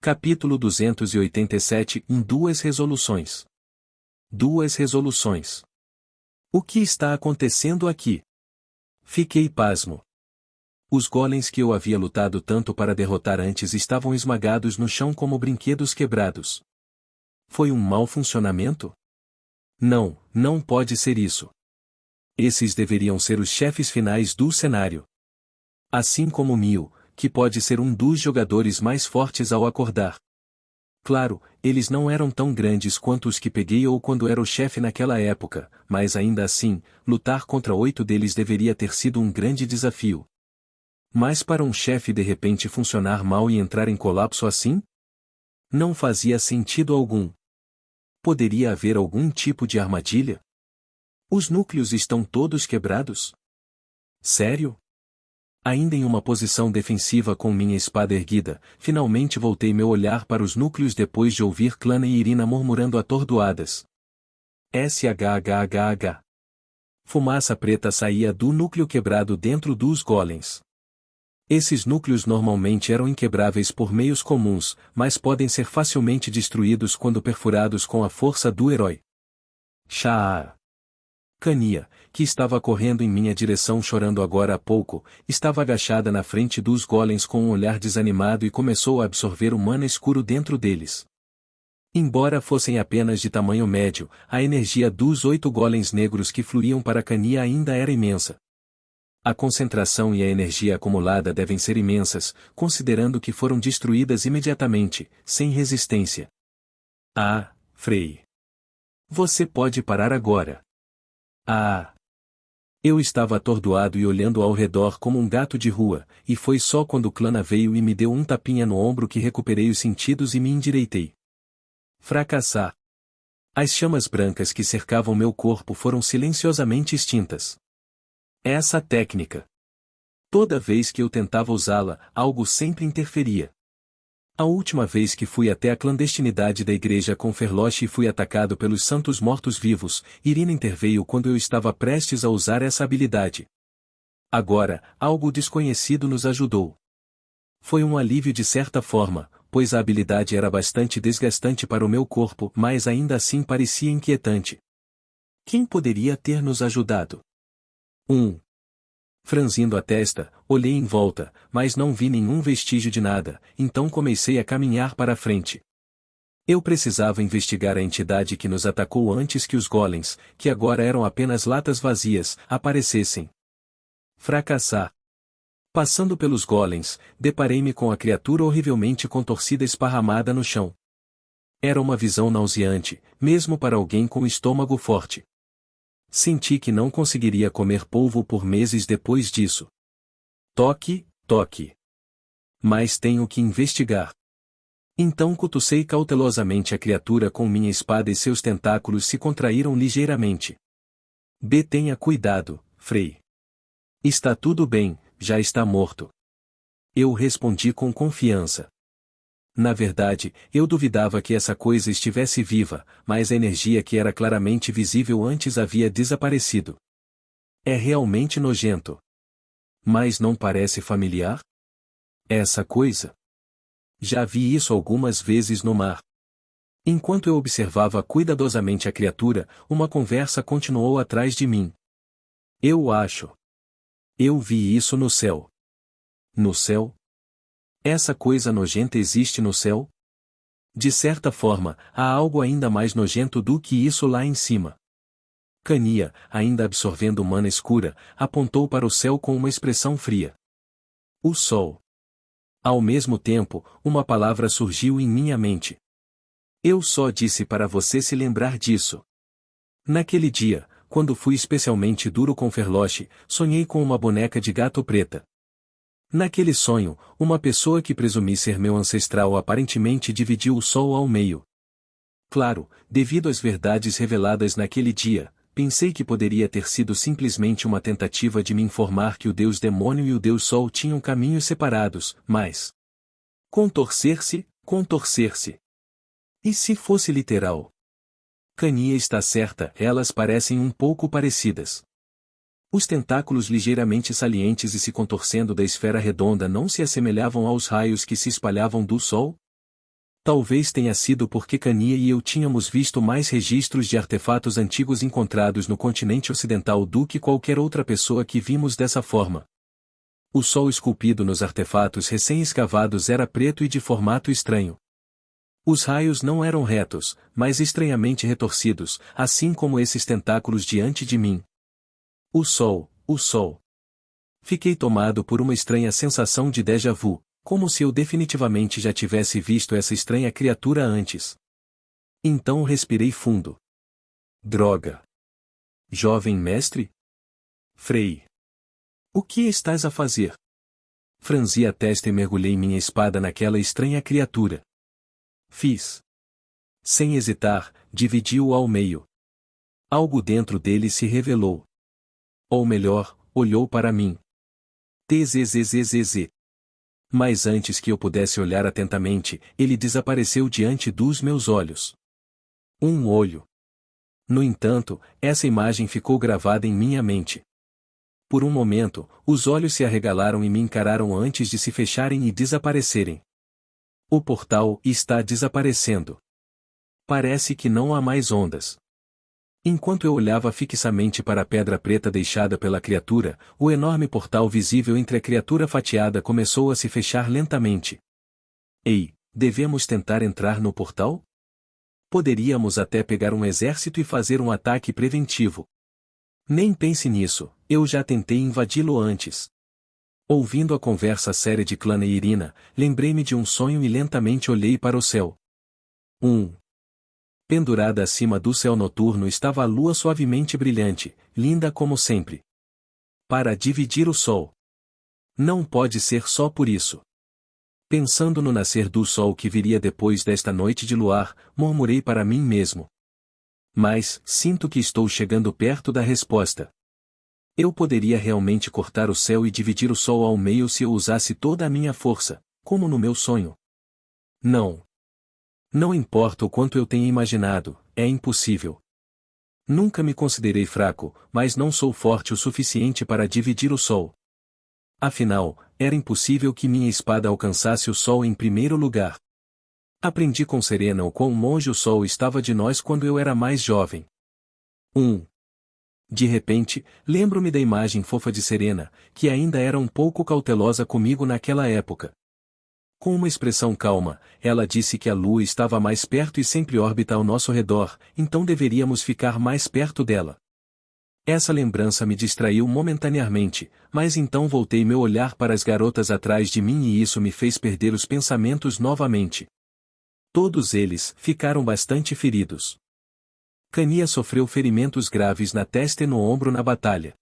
Capítulo 287 em duas resoluções. Duas resoluções. O que está acontecendo aqui? Fiquei pasmo. Os golems que eu havia lutado tanto para derrotar antes estavam esmagados no chão como brinquedos quebrados. Foi um mau funcionamento? Não, não pode ser isso. Esses deveriam ser os chefes finais do cenário. Assim como Mio, que pode ser um dos jogadores mais fortes ao acordar. Claro, eles não eram tão grandes quanto os que peguei ou quando era o chefe naquela época, mas ainda assim, lutar contra 8 deles deveria ter sido um grande desafio. Mas para um chefe de repente funcionar mal e entrar em colapso assim? Não fazia sentido algum. Poderia haver algum tipo de armadilha? Os núcleos estão todos quebrados? Sério? Ainda em uma posição defensiva com minha espada erguida, finalmente voltei meu olhar para os núcleos depois de ouvir Clana e Irina murmurando atordoadas. SHHHH. Fumaça preta saía do núcleo quebrado dentro dos golems. Esses núcleos normalmente eram inquebráveis por meios comuns, mas podem ser facilmente destruídos quando perfurados com a força do herói. Shaa. Kania, que estava correndo em minha direção chorando agora há pouco, estava agachada na frente dos golems com um olhar desanimado e começou a absorver o mana escuro dentro deles. Embora fossem apenas de tamanho médio, a energia dos 8 golems negros que fluíam para Kania ainda era imensa. A concentração e a energia acumulada devem ser imensas, considerando que foram destruídas imediatamente, sem resistência. Ah, Frey. Você pode parar agora. Ah! Eu estava atordoado e olhando ao redor como um gato de rua, e foi só quando Clana veio e me deu um tapinha no ombro que recuperei os sentidos e me endireitei. Fracassar. As chamas brancas que cercavam meu corpo foram silenciosamente extintas. Essa técnica. Toda vez que eu tentava usá-la, algo sempre interferia. A última vez que fui até a clandestinidade da igreja com Ferloche e fui atacado pelos santos mortos-vivos, Irina interveio quando eu estava prestes a usar essa habilidade. Agora, algo desconhecido nos ajudou. Foi um alívio de certa forma, pois a habilidade era bastante desgastante para o meu corpo, mas ainda assim parecia inquietante. Quem poderia ter nos ajudado? Franzindo a testa, olhei em volta, mas não vi nenhum vestígio de nada, então comecei a caminhar para a frente. Eu precisava investigar a entidade que nos atacou antes que os golems, que agora eram apenas latas vazias, aparecessem. Fracassar. Passando pelos golems, deparei-me com a criatura horrivelmente contorcida esparramada no chão. Era uma visão nauseante, mesmo para alguém com estômago forte. Senti que não conseguiria comer polvo por meses depois disso. Toque, toque. Mas tenho que investigar. Então cutucei cautelosamente a criatura com minha espada e seus tentáculos se contraíram ligeiramente. Tenha cuidado, Frey. Está tudo bem, já está morto. Eu respondi com confiança. Na verdade, eu duvidava que essa coisa estivesse viva, mas a energia que era claramente visível antes havia desaparecido. É realmente nojento. Mas não parece familiar? Essa coisa? Já vi isso algumas vezes no mar. Enquanto eu observava cuidadosamente a criatura, uma conversa continuou atrás de mim. Eu acho. Eu vi isso no céu. No céu? Essa coisa nojenta existe no céu? De certa forma, há algo ainda mais nojento do que isso lá em cima. Kania, ainda absorvendo mana escura, apontou para o céu com uma expressão fria. O sol. Ao mesmo tempo, uma palavra surgiu em minha mente. Eu só disse para você se lembrar disso. Naquele dia, quando fui especialmente duro com Ferloche, sonhei com uma boneca de gato preta. Naquele sonho, uma pessoa que presumi ser meu ancestral aparentemente dividiu o sol ao meio. Claro, devido às verdades reveladas naquele dia, pensei que poderia ter sido simplesmente uma tentativa de me informar que o deus demônio e o deus sol tinham caminhos separados, mas... Contorcer-se, contorcer-se. E se fosse literal? Kania está certa, elas parecem um pouco parecidas. Os tentáculos ligeiramente salientes e se contorcendo da esfera redonda não se assemelhavam aos raios que se espalhavam do Sol? Talvez tenha sido porque Kania e eu tínhamos visto mais registros de artefatos antigos encontrados no continente ocidental do que qualquer outra pessoa que vimos dessa forma. O sol esculpido nos artefatos recém-escavados era preto e de formato estranho. Os raios não eram retos, mas estranhamente retorcidos, assim como esses tentáculos diante de mim. O sol, o sol. Fiquei tomado por uma estranha sensação de déjà vu, como se eu definitivamente já tivesse visto essa estranha criatura antes. Então respirei fundo. Droga! Jovem mestre? Frei. O que estás a fazer? Franzi a testa e mergulhei minha espada naquela estranha criatura. Fiz. Sem hesitar, dividi-o ao meio. Algo dentro dele se revelou. Ou melhor, olhou para mim. Tzzzz. Mas antes que eu pudesse olhar atentamente, ele desapareceu diante dos meus olhos. Um olho. No entanto, essa imagem ficou gravada em minha mente. Por um momento, os olhos se arregalaram e me encararam antes de se fecharem e desaparecerem. O portal está desaparecendo. Parece que não há mais ondas. Enquanto eu olhava fixamente para a pedra preta deixada pela criatura, o enorme portal visível entre a criatura fatiada começou a se fechar lentamente. Ei, devemos tentar entrar no portal? Poderíamos até pegar um exército e fazer um ataque preventivo. Nem pense nisso, eu já tentei invadi-lo antes. Ouvindo a conversa séria de Clana e Irina, lembrei-me de um sonho e lentamente olhei para o céu. Pendurada acima do céu noturno estava a lua suavemente brilhante, linda como sempre. Para dividir o sol. Não pode ser só por isso. Pensando no nascer do sol que viria depois desta noite de luar, murmurei para mim mesmo. Mas, sinto que estou chegando perto da resposta. Eu poderia realmente cortar o céu e dividir o sol ao meio se eu usasse toda a minha força, como no meu sonho. Não. Não importa o quanto eu tenha imaginado, é impossível. Nunca me considerei fraco, mas não sou forte o suficiente para dividir o sol. Afinal, era impossível que minha espada alcançasse o sol em primeiro lugar. Aprendi com Serena o quão longe o sol estava de nós quando eu era mais jovem. De repente, lembro-me da imagem fofa de Serena, que ainda era um pouco cautelosa comigo naquela época. Com uma expressão calma, ela disse que a lua estava mais perto e sempre orbita ao nosso redor, então deveríamos ficar mais perto dela. Essa lembrança me distraiu momentaneamente, mas então voltei meu olhar para as garotas atrás de mim e isso me fez perder os pensamentos novamente. Todos eles ficaram bastante feridos. Kania sofreu ferimentos graves na testa e no ombro na batalha.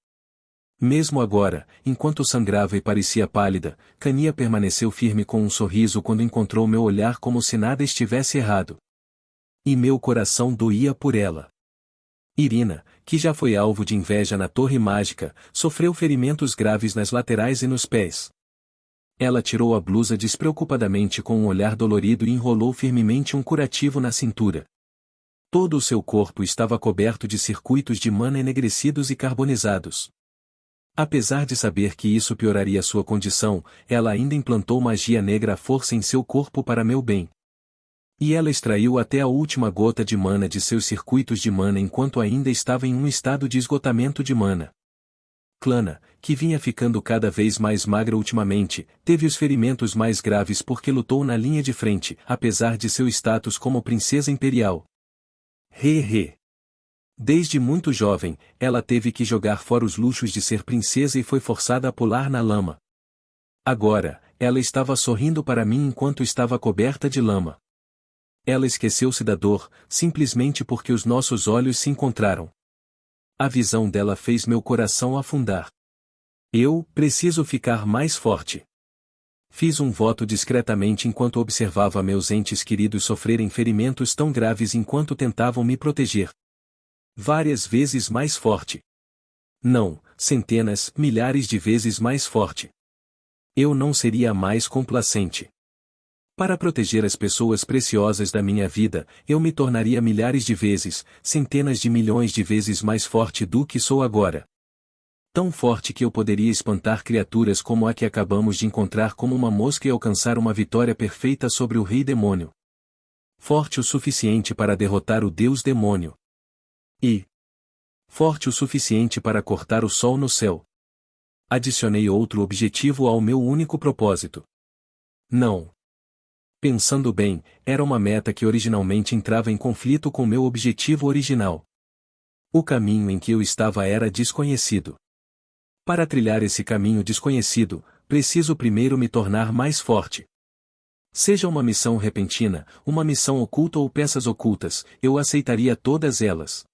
Mesmo agora, enquanto sangrava e parecia pálida, Kania permaneceu firme com um sorriso quando encontrou meu olhar como se nada estivesse errado. E meu coração doía por ela. Irina, que já foi alvo de inveja na Torre Mágica, sofreu ferimentos graves nas laterais e nos pés. Ela tirou a blusa despreocupadamente com um olhar dolorido e enrolou firmemente um curativo na cintura. Todo o seu corpo estava coberto de circuitos de mana enegrecidos e carbonizados. Apesar de saber que isso pioraria sua condição, ela ainda implantou magia negra à força em seu corpo para meu bem. E ela extraiu até a última gota de mana de seus circuitos de mana enquanto ainda estava em um estado de esgotamento de mana. Clana, que vinha ficando cada vez mais magra ultimamente, teve os ferimentos mais graves porque lutou na linha de frente, apesar de seu status como princesa imperial. Desde muito jovem, ela teve que jogar fora os luxos de ser princesa e foi forçada a pular na lama. Agora, ela estava sorrindo para mim enquanto estava coberta de lama. Ela esqueceu-se da dor, simplesmente porque os nossos olhos se encontraram. A visão dela fez meu coração afundar. Eu preciso ficar mais forte. Fiz um voto discretamente enquanto observava meus entes queridos sofrerem ferimentos tão graves enquanto tentavam me proteger. Várias vezes mais forte. Não, centenas, milhares de vezes mais forte. Eu não seria mais complacente. Para proteger as pessoas preciosas da minha vida, eu me tornaria milhares de vezes, centenas de milhões de vezes mais forte do que sou agora. Tão forte que eu poderia espantar criaturas como a que acabamos de encontrar como uma mosca e alcançar uma vitória perfeita sobre o rei demônio. Forte o suficiente para derrotar o deus demônio. E forte o suficiente para cortar o sol no céu. Adicionei outro objetivo ao meu único propósito. Não. Pensando bem, era uma meta que originalmente entrava em conflito com meu objetivo original. O caminho em que eu estava era desconhecido. Para trilhar esse caminho desconhecido, preciso primeiro me tornar mais forte. Seja uma missão repentina, uma missão oculta ou peças ocultas, eu aceitaria todas elas.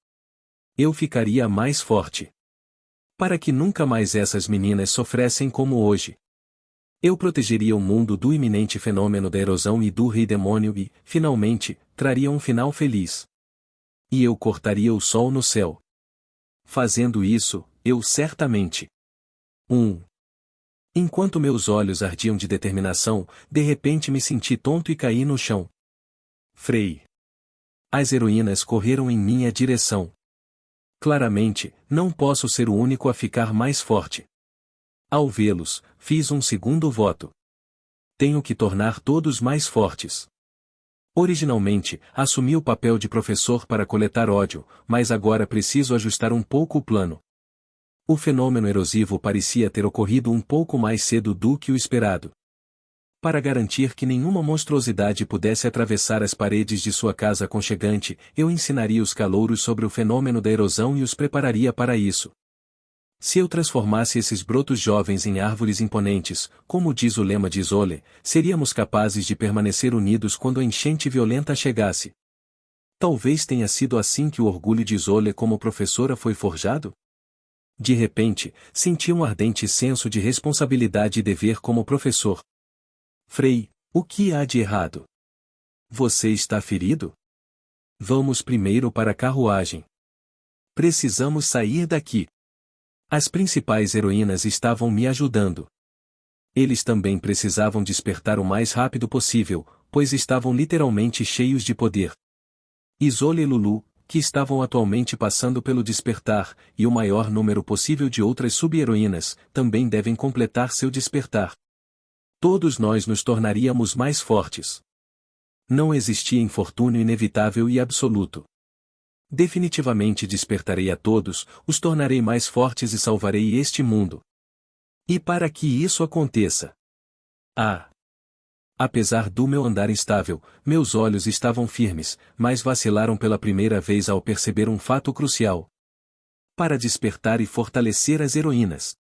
Eu ficaria mais forte. Para que nunca mais essas meninas sofressem como hoje. Eu protegeria o mundo do iminente fenômeno da erosão e do rei demônio e, finalmente, traria um final feliz. E eu cortaria o sol no céu. Fazendo isso, eu certamente. 1. Enquanto meus olhos ardiam de determinação, de repente me senti tonto e caí no chão. Frei. As heroínas correram em minha direção. Claramente, não posso ser o único a ficar mais forte. Ao vê-los, fiz um segundo voto. Tenho que tornar todos mais fortes. Originalmente, assumi o papel de professor para coletar ódio, mas agora preciso ajustar um pouco o plano. O fenômeno erosivo parecia ter ocorrido um pouco mais cedo do que o esperado. Para garantir que nenhuma monstruosidade pudesse atravessar as paredes de sua casa aconchegante, eu ensinaria os calouros sobre o fenômeno da erosão e os prepararia para isso. Se eu transformasse esses brotos jovens em árvores imponentes, como diz o lema de Isolé, seríamos capazes de permanecer unidos quando a enchente violenta chegasse. Talvez tenha sido assim que o orgulho de Isolé como professora foi forjado? De repente, senti um ardente senso de responsabilidade e dever como professor. Frei, o que há de errado? Você está ferido? Vamos primeiro para a carruagem. Precisamos sair daqui. As principais heroínas estavam me ajudando. Eles também precisavam despertar o mais rápido possível, pois estavam literalmente cheios de poder. Isolé e Lulu, que estavam atualmente passando pelo despertar, e o maior número possível de outras sub-heroínas, também devem completar seu despertar. Todos nós nos tornaríamos mais fortes. Não existia infortúnio inevitável e absoluto. Definitivamente despertarei a todos, os tornarei mais fortes e salvarei este mundo. E para que isso aconteça? Apesar do meu andar instável, meus olhos estavam firmes, mas vacilaram pela primeira vez ao perceber um fato crucial. Para despertar e fortalecer as heroínas.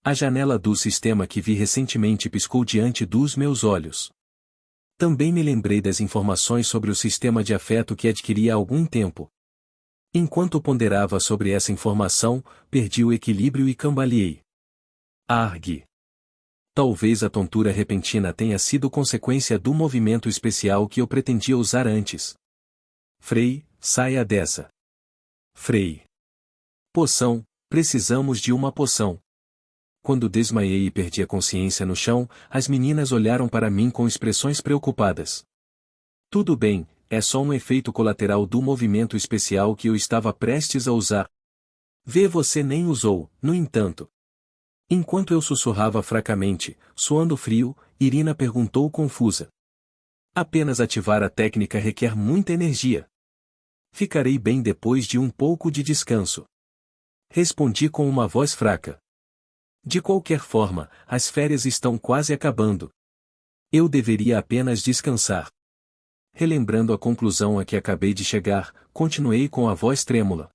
A janela do sistema que vi recentemente piscou diante dos meus olhos. Também me lembrei das informações sobre o sistema de afeto que adquiri há algum tempo. Enquanto ponderava sobre essa informação, perdi o equilíbrio e cambaleei. Argue. Talvez a tontura repentina tenha sido consequência do movimento especial que eu pretendia usar antes. Frei, saia dessa. Frei. Poção, precisamos de uma poção. Quando desmaiei e perdi a consciência no chão, as meninas olharam para mim com expressões preocupadas. Tudo bem, é só um efeito colateral do movimento especial que eu estava prestes a usar. Você nem usou, no entanto. Enquanto eu sussurrava fracamente, suando frio, Irina perguntou confusa. Apenas ativar a técnica requer muita energia. Ficarei bem depois de um pouco de descanso. Respondi com uma voz fraca. De qualquer forma, as férias estão quase acabando. Eu deveria apenas descansar. Relembrando a conclusão a que acabei de chegar, continuei com a voz trêmula.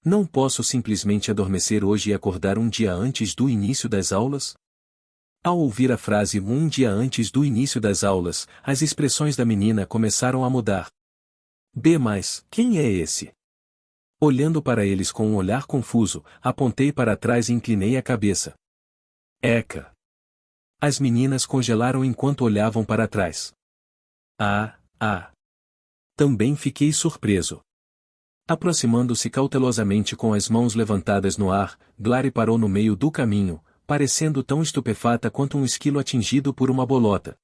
Não posso simplesmente adormecer hoje e acordar um dia antes do início das aulas? Ao ouvir a frase um dia antes do início das aulas, as expressões da menina começaram a mudar. Mas, quem é esse? Olhando para eles com um olhar confuso, apontei para trás e inclinei a cabeça. Eca! As meninas congelaram enquanto olhavam para trás. Também fiquei surpreso. Aproximando-se cautelosamente com as mãos levantadas no ar, Glary parou no meio do caminho, parecendo tão estupefata quanto um esquilo atingido por uma bolota.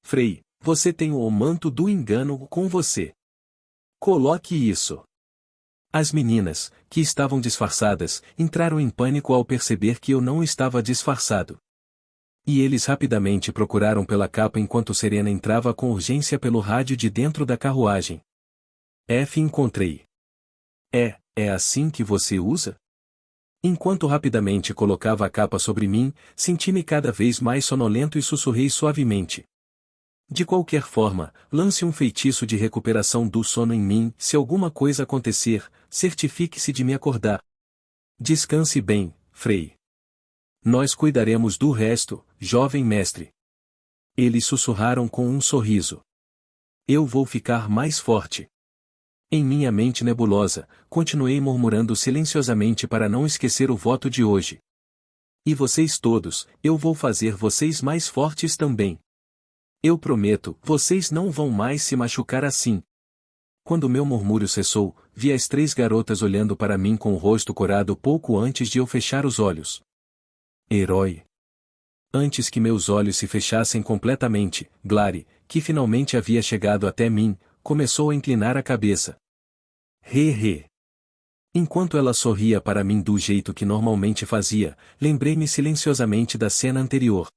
Frei, você tem o manto do engano com você. Coloque isso. As meninas, que estavam disfarçadas, entraram em pânico ao perceber que eu não estava disfarçado. E eles rapidamente procuraram pela capa enquanto Serena entrava com urgência pelo rádio de dentro da carruagem. Encontrei. É assim que você usa? Enquanto rapidamente colocava a capa sobre mim, senti-me cada vez mais sonolento e sussurrei suavemente. De qualquer forma, lance um feitiço de recuperação do sono em mim, se alguma coisa acontecer, certifique-se de me acordar. Descanse bem, Frei. Nós cuidaremos do resto, jovem mestre. Eles sussurraram com um sorriso. Eu vou ficar mais forte. Em minha mente nebulosa, continuei murmurando silenciosamente para não esquecer o voto de hoje. E vocês todos, eu vou fazer vocês mais fortes também. Eu prometo, vocês não vão mais se machucar assim. Quando meu murmúrio cessou, vi as 3 garotas olhando para mim com o rosto corado pouco antes de eu fechar os olhos. Herói. Antes que meus olhos se fechassem completamente, Glary, que finalmente havia chegado até mim, começou a inclinar a cabeça. He. Enquanto ela sorria para mim do jeito que normalmente fazia, lembrei-me silenciosamente da cena anterior.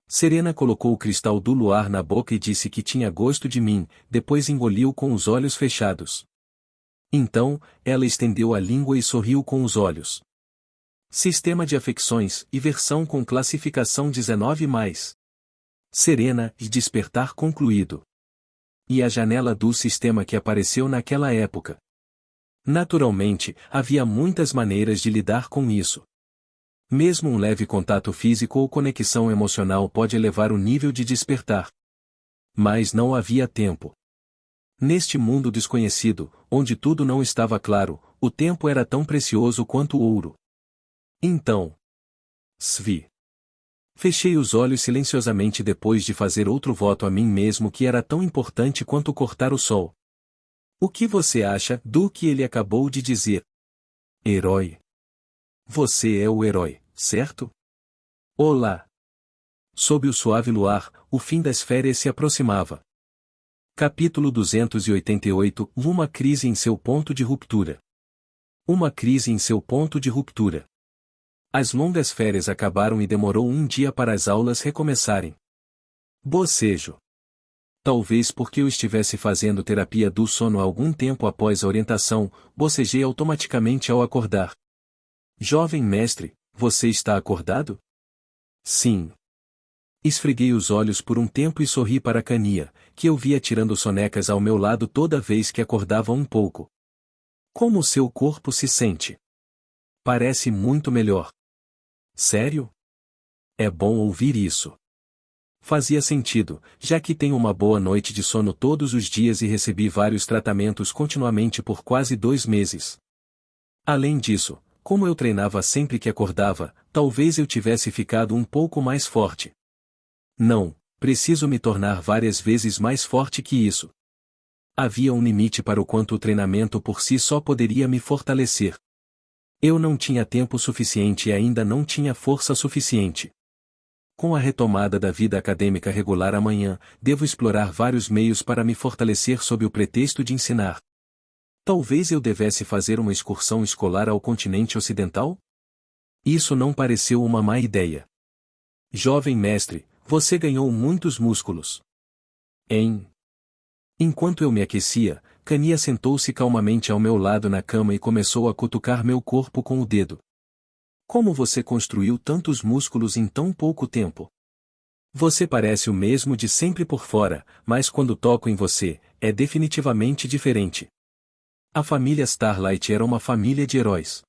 Serena colocou o cristal do luar na boca e disse que tinha gosto de mim, depois engoliu com os olhos fechados. Então, ela estendeu a língua e sorriu com os olhos. Sistema de afecções e versão com classificação 19+. Serena e despertar concluído. E a janela do sistema que apareceu naquela época. Naturalmente, havia muitas maneiras de lidar com isso. Mesmo um leve contato físico ou conexão emocional pode elevar o nível de despertar. Mas não havia tempo. Neste mundo desconhecido, onde tudo não estava claro, o tempo era tão precioso quanto o ouro. Então. Svi. Fechei os olhos silenciosamente depois de fazer outro voto a mim mesmo que era tão importante quanto cortar o sol. O que você acha do que ele acabou de dizer? Herói. Você é o herói, certo? Olá! Sob o suave luar, o fim das férias se aproximava. Capítulo 288 Uma crise em seu ponto de ruptura. Uma crise em seu ponto de ruptura. As longas férias acabaram e demorou um dia para as aulas recomeçarem. Bocejo. Talvez porque eu estivesse fazendo terapia do sono há algum tempo após a orientação, bocejei automaticamente ao acordar. Jovem mestre, você está acordado? Sim. Esfreguei os olhos por um tempo e sorri para Cania, que eu via tirando sonecas ao meu lado toda vez que acordava um pouco. Como seu corpo se sente? Parece muito melhor. Sério? É bom ouvir isso. Fazia sentido, já que tenho uma boa noite de sono todos os dias e recebi vários tratamentos continuamente por quase 2 meses. Além disso, como eu treinava sempre que acordava, talvez eu tivesse ficado um pouco mais forte. Não, preciso me tornar várias vezes mais forte que isso. Havia um limite para o quanto o treinamento por si só poderia me fortalecer. Eu não tinha tempo suficiente e ainda não tinha força suficiente. Com a retomada da vida acadêmica regular amanhã, devo explorar vários meios para me fortalecer sob o pretexto de ensinar. Talvez eu devesse fazer uma excursão escolar ao continente ocidental? Isso não pareceu uma má ideia. Jovem mestre, você ganhou muitos músculos. Enquanto eu me aquecia, Cania sentou-se calmamente ao meu lado na cama e começou a cutucar meu corpo com o dedo. Como você construiu tantos músculos em tão pouco tempo? Você parece o mesmo de sempre por fora, mas quando toco em você, é definitivamente diferente. A família Starlight era uma família de heróis.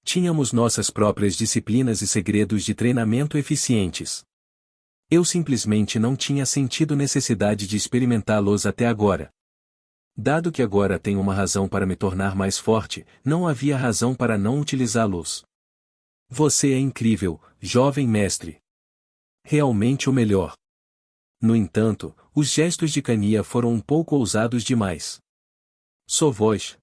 Tínhamos nossas próprias disciplinas e segredos de treinamento eficientes. Eu simplesmente não tinha sentido necessidade de experimentá-los até agora. Dado que agora tenho uma razão para me tornar mais forte, não havia razão para não utilizá-los. Você é incrível, jovem mestre. Realmente o melhor. No entanto, os gestos de Cania foram um pouco ousados demais. Sou voz.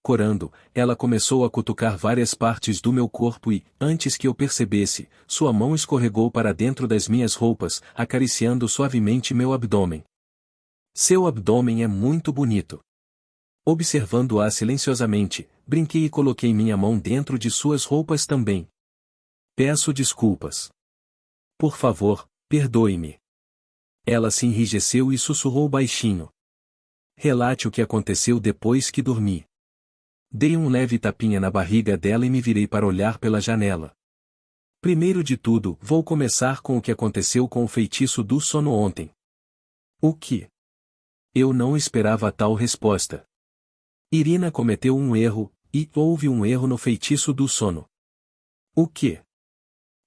Corando, ela começou a cutucar várias partes do meu corpo e, antes que eu percebesse, sua mão escorregou para dentro das minhas roupas, acariciando suavemente meu abdômen. Seu abdômen é muito bonito. Observando-a silenciosamente, brinquei e coloquei minha mão dentro de suas roupas também. Peço desculpas. Por favor, perdoe-me. Ela se enrijeceu e sussurrou baixinho. Relate o que aconteceu depois que dormi. Dei um leve tapinha na barriga dela e me virei para olhar pela janela. Primeiro de tudo, vou começar com o que aconteceu com o feitiço do sono ontem. O que? Eu não esperava tal resposta. Irina cometeu um erro, e houve um erro no feitiço do sono. O que?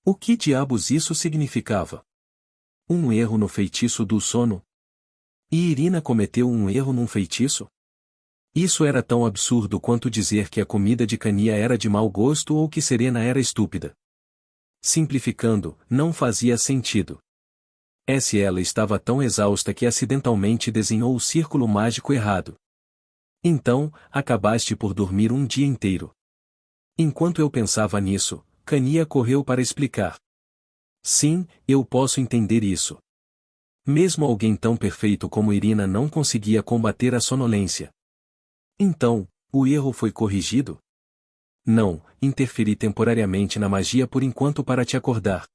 O que diabos isso significava? Um erro no feitiço do sono? E Irina cometeu um erro num feitiço? Isso era tão absurdo quanto dizer que a comida de Kania era de mau gosto ou que Serena era estúpida. Simplificando, não fazia sentido. Ela estava tão exausta que acidentalmente desenhou o círculo mágico errado. Então, acabaste por dormir um dia inteiro. Enquanto eu pensava nisso, Kania correu para explicar. Sim, eu posso entender isso. Mesmo alguém tão perfeito como Irina não conseguia combater a sonolência. Então, o erro foi corrigido? Não, interferi temporariamente na magia por enquanto para te acordar.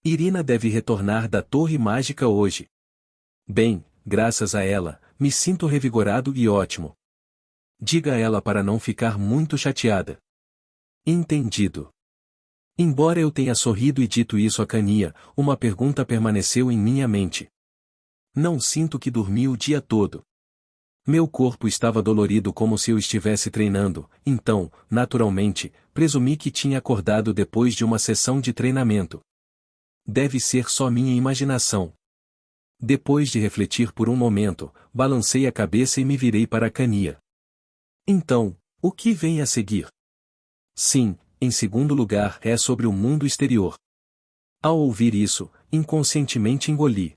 Irina deve retornar da Torre Mágica hoje. Bem, graças a ela, me sinto revigorado e ótimo. Diga a ela para não ficar muito chateada. Entendido. Embora eu tenha sorrido e dito isso a Kania, uma pergunta permaneceu em minha mente. Não sinto que dormi o dia todo. Meu corpo estava dolorido como se eu estivesse treinando, então, naturalmente, presumi que tinha acordado depois de uma sessão de treinamento. Deve ser só minha imaginação. Depois de refletir por um momento, balancei a cabeça e me virei para Kania. Então, o que vem a seguir? Sim, em segundo lugar, é sobre o mundo exterior. Ao ouvir isso, inconscientemente engoli.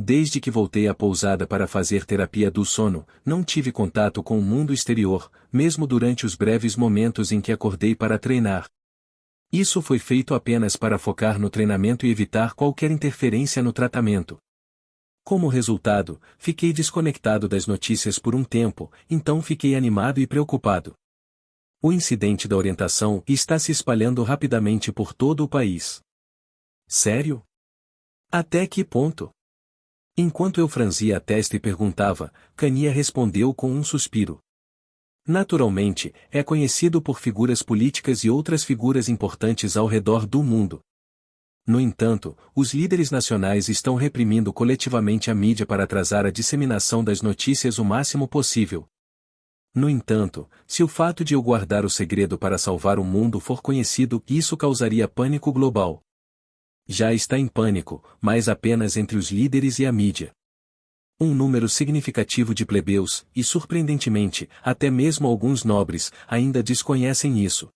Desde que voltei à pousada para fazer terapia do sono, não tive contato com o mundo exterior, mesmo durante os breves momentos em que acordei para treinar. Isso foi feito apenas para focar no treinamento e evitar qualquer interferência no tratamento. Como resultado, fiquei desconectado das notícias por um tempo, então fiquei animado e preocupado. O incidente da orientação está se espalhando rapidamente por todo o país. Sério? Até que ponto? Enquanto eu franzia a testa e perguntava, Kania respondeu com um suspiro. Naturalmente, é conhecido por figuras políticas e outras figuras importantes ao redor do mundo. No entanto, os líderes nacionais estão reprimindo coletivamente a mídia para atrasar a disseminação das notícias o máximo possível. No entanto, se o fato de eu guardar o segredo para salvar o mundo for conhecido, isso causaria pânico global. Já está em pânico, mas apenas entre os líderes e a mídia. Um número significativo de plebeus, e surpreendentemente, até mesmo alguns nobres, ainda desconhecem isso.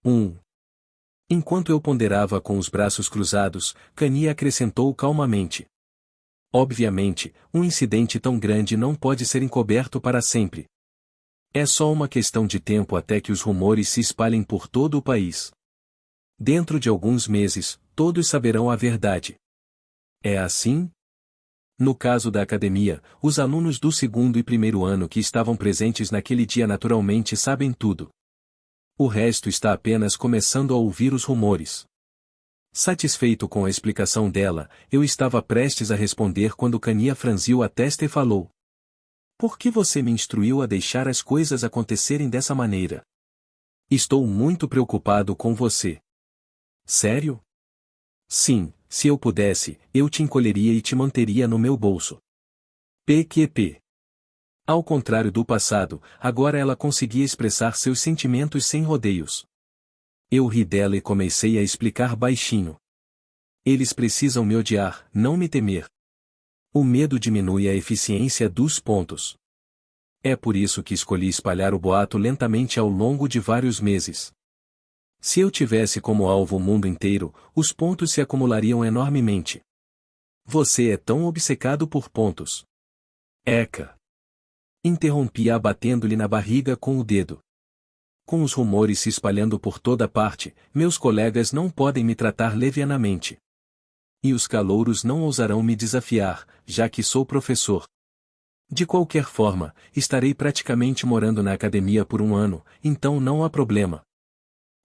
1. Enquanto eu ponderava com os braços cruzados, Kania acrescentou calmamente. Obviamente, um incidente tão grande não pode ser encoberto para sempre. É só uma questão de tempo até que os rumores se espalhem por todo o país. Dentro de alguns meses, todos saberão a verdade. É assim? No caso da academia, os alunos do segundo e primeiro ano que estavam presentes naquele dia naturalmente sabem tudo. O resto está apenas começando a ouvir os rumores. Satisfeito com a explicação dela, eu estava prestes a responder quando Kania franziu a testa e falou. Por que você me instruiu a deixar as coisas acontecerem dessa maneira? Estou muito preocupado com você. Sério? Sim, se eu pudesse, eu te encolheria e te manteria no meu bolso. PQP. Ao contrário do passado, agora ela conseguia expressar seus sentimentos sem rodeios. Eu ri dela e comecei a explicar baixinho. Eles precisam me odiar, não me temer. O medo diminui a eficiência dos pontos. É por isso que escolhi espalhar o boato lentamente ao longo de vários meses. Se eu tivesse como alvo o mundo inteiro, os pontos se acumulariam enormemente. Você é tão obcecado por pontos. Eca. Interrompi-a batendo-lhe na barriga com o dedo. Com os rumores se espalhando por toda parte, meus colegas não podem me tratar levianamente. E os calouros não ousarão me desafiar, já que sou professor. De qualquer forma, estarei praticamente morando na academia por um ano, então não há problema.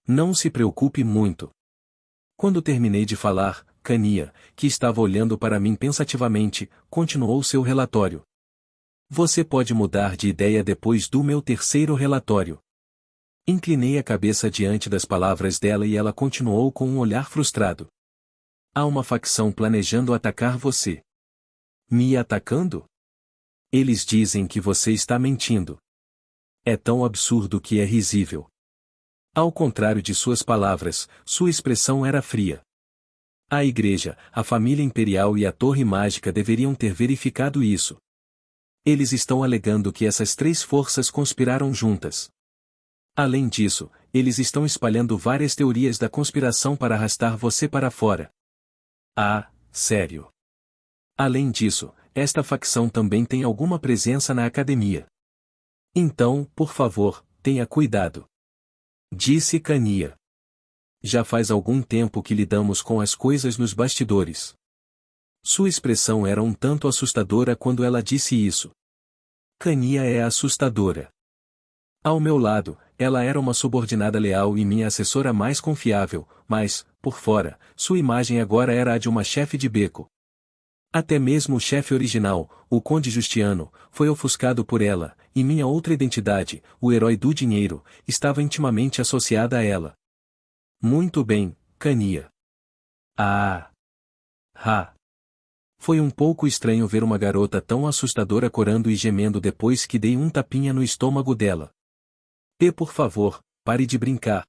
Não se preocupe muito. Quando terminei de falar, Khania, que estava olhando para mim pensativamente, continuou seu relatório. Você pode mudar de ideia depois do meu terceiro relatório. Inclinei a cabeça diante das palavras dela e ela continuou com um olhar frustrado. Há uma facção planejando atacar você. Me atacando? Eles dizem que você está mentindo. É tão absurdo que é risível. Ao contrário de suas palavras, sua expressão era fria. A igreja, a família imperial e a torre mágica deveriam ter verificado isso. Eles estão alegando que essas três forças conspiraram juntas. Além disso, eles estão espalhando várias teorias da conspiração para arrastar você para fora. Ah, sério. Além disso, esta facção também tem alguma presença na academia. Então, por favor, tenha cuidado. Disse Khania. Já faz algum tempo que lidamos com as coisas nos bastidores. Sua expressão era um tanto assustadora quando ela disse isso. Khania é assustadora. Ao meu lado, ela era uma subordinada leal e minha assessora mais confiável, mas, por fora, sua imagem agora era a de uma chefe de beco. Até mesmo o chefe original, o Conde Justiano, foi ofuscado por ela, e minha outra identidade, o herói do dinheiro, estava intimamente associada a ela. Muito bem, Khania. Ah! Ha! Foi um pouco estranho ver uma garota tão assustadora corando e gemendo depois que dei um tapinha no estômago dela. Por favor, pare de brincar.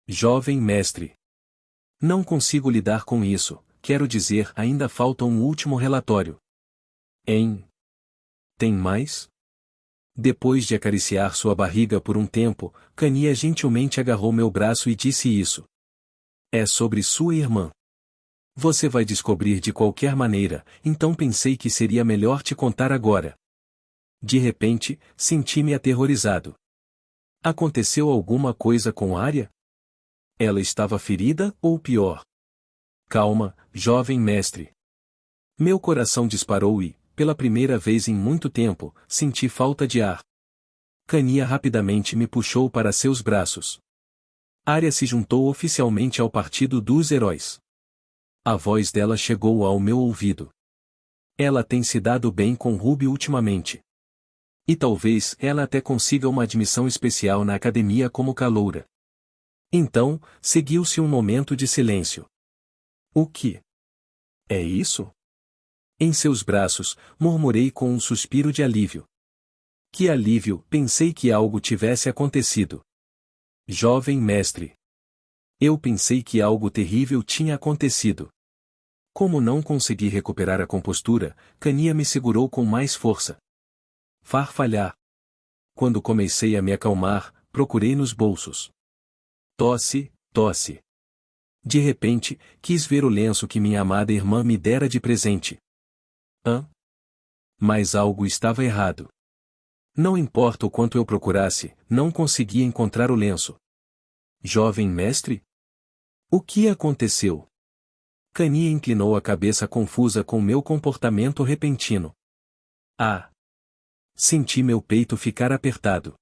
Jovem mestre. Não consigo lidar com isso, quero dizer, ainda falta um último relatório. Tem mais? Depois de acariciar sua barriga por um tempo, Khania gentilmente agarrou meu braço e disse isso. É sobre sua irmã. Você vai descobrir de qualquer maneira, então pensei que seria melhor te contar agora. De repente, senti-me aterrorizado. Aconteceu alguma coisa com Arya? Ela estava ferida, ou pior? Calma, jovem mestre. Meu coração disparou e, pela primeira vez em muito tempo, senti falta de ar. Khania rapidamente me puxou para seus braços. Arya se juntou oficialmente ao Partido dos Heróis. A voz dela chegou ao meu ouvido. Ela tem se dado bem com Ruby ultimamente. E talvez ela até consiga uma admissão especial na academia como caloura. Então, seguiu-se um momento de silêncio. O que? É isso? Em seus braços, murmurei com um suspiro de alívio. Que alívio, pensei que algo tivesse acontecido. Jovem mestre. Eu pensei que algo terrível tinha acontecido. Como não consegui recuperar a compostura, Khania me segurou com mais força. Farfalhar. Quando comecei a me acalmar, procurei nos bolsos. Tosse, tosse. De repente, quis ver o lenço que minha amada irmã me dera de presente. Mas algo estava errado. Não importa o quanto eu procurasse, não conseguia encontrar o lenço. Jovem mestre? O que aconteceu? Khania inclinou a cabeça confusa com meu comportamento repentino. Ah! Senti meu peito ficar apertado.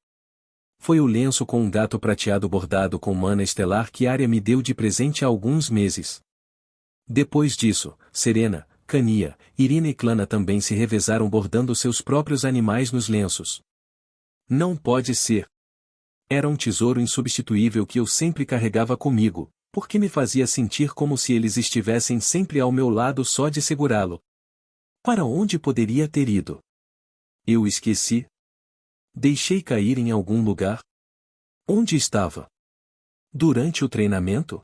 Foi o lenço com um gato prateado bordado com mana estelar que Arya me deu de presente há alguns meses. Depois disso, Serena, Khania, Irina e Clana também se revezaram bordando seus próprios animais nos lenços. Não pode ser. Era um tesouro insubstituível que eu sempre carregava comigo, porque me fazia sentir como se eles estivessem sempre ao meu lado só de segurá-lo. Para onde poderia ter ido? Eu esqueci. Deixei cair em algum lugar? Onde estava? Durante o treinamento?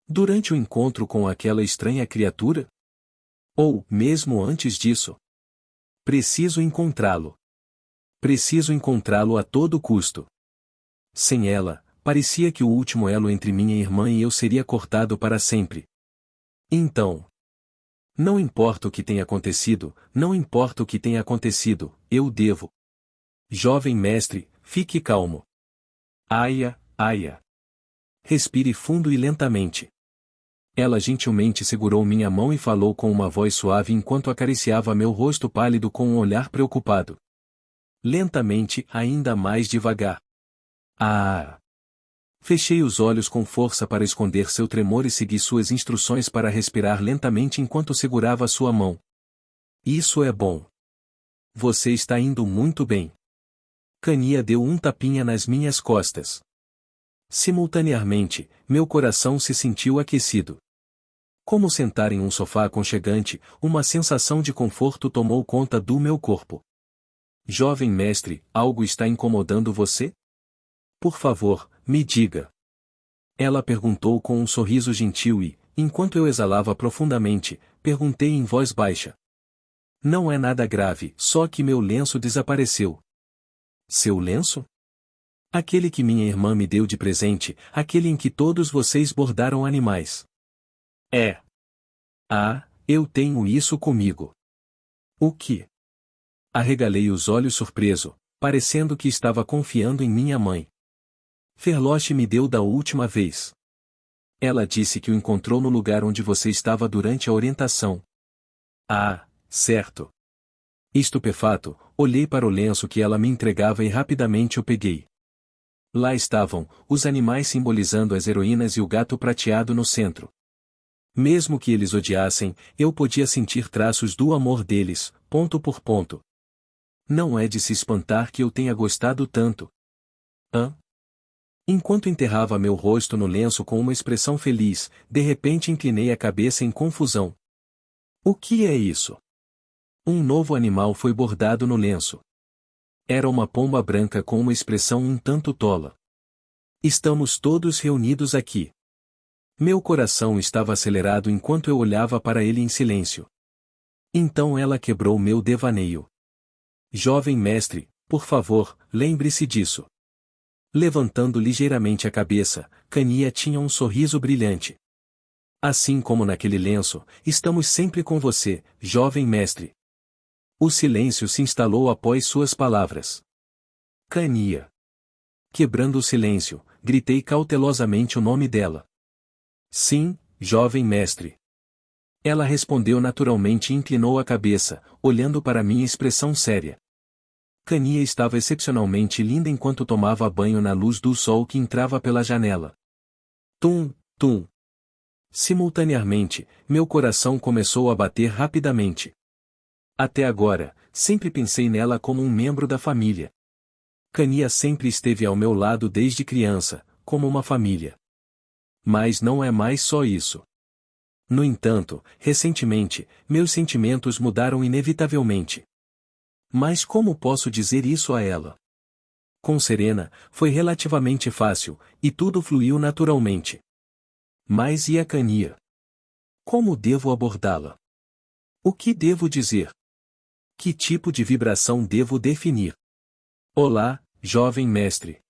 Durante o encontro com aquela estranha criatura? Ou, mesmo antes disso? Preciso encontrá-lo. Preciso encontrá-lo a todo custo. Sem ela, parecia que o último elo entre minha irmã e eu seria cortado para sempre. Então, não importa o que tenha acontecido, não importa o que tenha acontecido, eu devo. Jovem mestre, fique calmo. Aia, aia. Respire fundo e lentamente. Ela gentilmente segurou minha mão e falou com uma voz suave enquanto acariciava meu rosto pálido com um olhar preocupado. Lentamente, ainda mais devagar. Ah! Fechei os olhos com força para esconder seu tremor e segui suas instruções para respirar lentamente enquanto segurava sua mão. Isso é bom. Você está indo muito bem. Kania deu um tapinha nas minhas costas. Simultaneamente, meu coração se sentiu aquecido. Como sentar em um sofá aconchegante, uma sensação de conforto tomou conta do meu corpo. Jovem mestre, algo está incomodando você? Por favor, me diga. Ela perguntou com um sorriso gentil e, enquanto eu exalava profundamente, perguntei em voz baixa. Não é nada grave, só que meu lenço desapareceu. Seu lenço? Aquele que minha irmã me deu de presente, aquele em que todos vocês bordaram animais. É. Ah, eu tenho isso comigo. O que? Arregalei os olhos surpreso, parecendo que estava confiando em minha mãe. Ferloche me deu da última vez. Ela disse que o encontrou no lugar onde você estava durante a orientação. Ah, certo. Estupefato, olhei para o lenço que ela me entregava e rapidamente o peguei. Lá estavam, os animais simbolizando as heroínas e o gato prateado no centro. Mesmo que eles odiassem, eu podia sentir traços do amor deles, ponto por ponto. Não é de se espantar que eu tenha gostado tanto. Hã? Enquanto enterrava meu rosto no lenço com uma expressão feliz, de repente inclinei a cabeça em confusão. O que é isso? Um novo animal foi bordado no lenço. Era uma pomba branca com uma expressão um tanto tola. Estamos todos reunidos aqui. Meu coração estava acelerado enquanto eu olhava para ele em silêncio. Então ela quebrou meu devaneio. Jovem mestre, por favor, lembre-se disso. Levantando ligeiramente a cabeça, Kania tinha um sorriso brilhante. Assim como naquele lenço, estamos sempre com você, jovem mestre. O silêncio se instalou após suas palavras. Kania. Quebrando o silêncio, gritei cautelosamente o nome dela. Sim, jovem mestre. Ela respondeu naturalmente e inclinou a cabeça, olhando para minha expressão séria. Kania estava excepcionalmente linda enquanto tomava banho na luz do sol que entrava pela janela. Tum, tum. Simultaneamente, meu coração começou a bater rapidamente. Até agora, sempre pensei nela como um membro da família. Kania sempre esteve ao meu lado desde criança, como uma família. Mas não é mais só isso. No entanto, recentemente, meus sentimentos mudaram inevitavelmente. Mas como posso dizer isso a ela? Com Serena, foi relativamente fácil, e tudo fluiu naturalmente. Mas e a Kania? Como devo abordá-la? O que devo dizer? Que tipo de vibração devo definir? Olá, jovem mestre.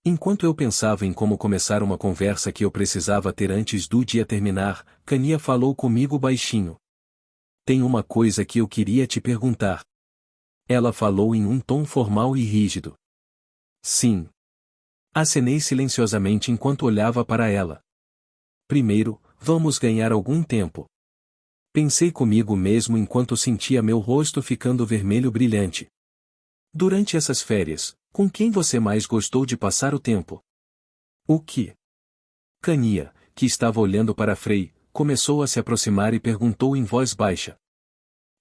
Enquanto eu pensava em como começar uma conversa que eu precisava ter antes do dia terminar, Kania falou comigo baixinho. Tem uma coisa que eu queria te perguntar. Ela falou em um tom formal e rígido. Sim. Acenei silenciosamente enquanto olhava para ela. Primeiro, vamos ganhar algum tempo. Pensei comigo mesmo enquanto sentia meu rosto ficando vermelho brilhante. Durante essas férias, com quem você mais gostou de passar o tempo? O que? Kania, que estava olhando para Frei, começou a se aproximar e perguntou em voz baixa.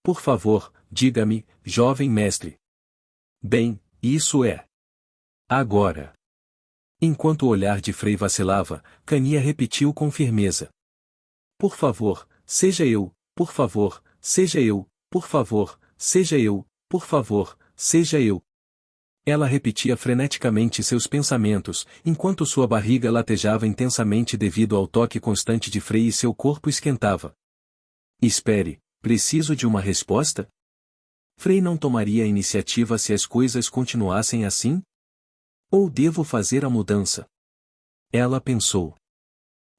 Por favor, diga-me, jovem mestre. Bem, isso é. Agora. Enquanto o olhar de Frei vacilava, Kania repetiu com firmeza. Por favor, seja eu, por favor, seja eu, por favor, seja eu, por favor, seja eu. Ela repetia freneticamente seus pensamentos, enquanto sua barriga latejava intensamente devido ao toque constante de Frei e seu corpo esquentava. Espere, preciso de uma resposta? Frei não tomaria a iniciativa se as coisas continuassem assim? Ou devo fazer a mudança? Ela pensou.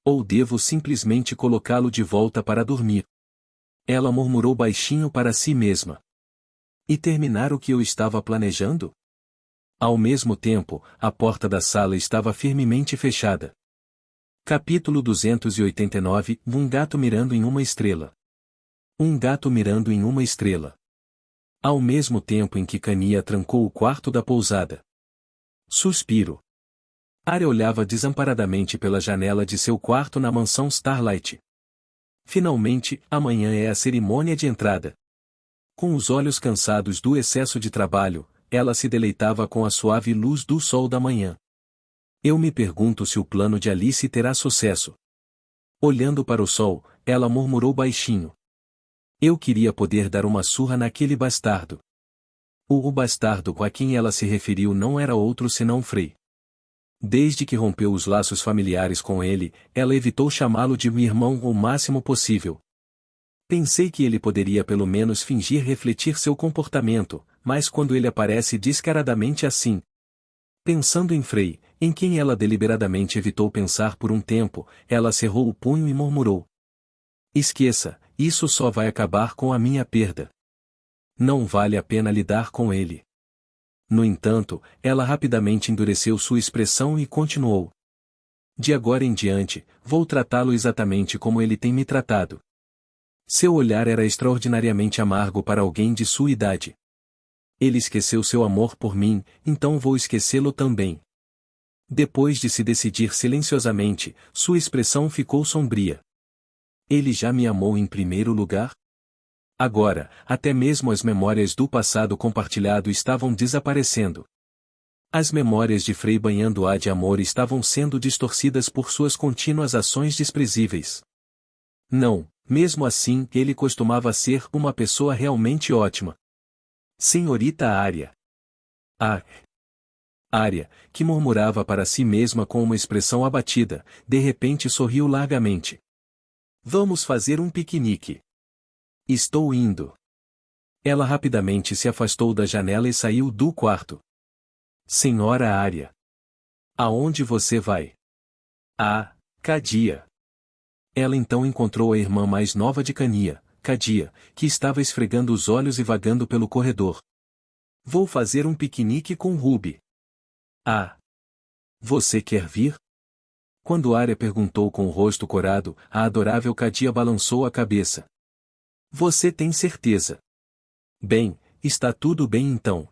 Ou devo simplesmente colocá-lo de volta para dormir? Ela murmurou baixinho para si mesma. E terminar o que eu estava planejando? Ao mesmo tempo, a porta da sala estava firmemente fechada. Capítulo 289 Um gato mirando em uma estrela. Um gato mirando em uma estrela. Ao mesmo tempo em que Kania trancou o quarto da pousada. Suspiro. Arya olhava desamparadamente pela janela de seu quarto na mansão Starlight. Finalmente, amanhã é a cerimônia de entrada. Com os olhos cansados do excesso de trabalho, ela se deleitava com a suave luz do sol da manhã. Eu me pergunto se o plano de Alice terá sucesso. Olhando para o sol, ela murmurou baixinho. Eu queria poder dar uma surra naquele bastardo. O bastardo a quem ela se referiu não era outro senão Frey. Desde que rompeu os laços familiares com ele, ela evitou chamá-lo de meu irmão o máximo possível. Pensei que ele poderia pelo menos fingir refletir seu comportamento, mas quando ele aparece descaradamente assim. Pensando em Frey, em quem ela deliberadamente evitou pensar por um tempo, ela cerrou o punho e murmurou. Esqueça, isso só vai acabar com a minha perda. Não vale a pena lidar com ele. No entanto, ela rapidamente endureceu sua expressão e continuou. De agora em diante, vou tratá-lo exatamente como ele tem me tratado. Seu olhar era extraordinariamente amargo para alguém de sua idade. Ele esqueceu seu amor por mim, então vou esquecê-lo também. Depois de se decidir silenciosamente, sua expressão ficou sombria. Ele já me amou em primeiro lugar? Agora, até mesmo as memórias do passado compartilhado estavam desaparecendo. As memórias de Frey banhando-a de amor estavam sendo distorcidas por suas contínuas ações desprezíveis. Não, mesmo assim, ele costumava ser uma pessoa realmente ótima. Senhorita Arya. Ah! Arya, que murmurava para si mesma com uma expressão abatida, de repente sorriu largamente. Vamos fazer um piquenique. Estou indo. Ela rapidamente se afastou da janela e saiu do quarto. Senhora Arya. Aonde você vai? Ah, Cadia. Ela então encontrou a irmã mais nova de Cania, Cadia, que estava esfregando os olhos e vagando pelo corredor. Vou fazer um piquenique com Ruby. Ah! Você quer vir? Quando Arya perguntou com o rosto corado, a adorável Cadia balançou a cabeça. Você tem certeza? Bem, está tudo bem então.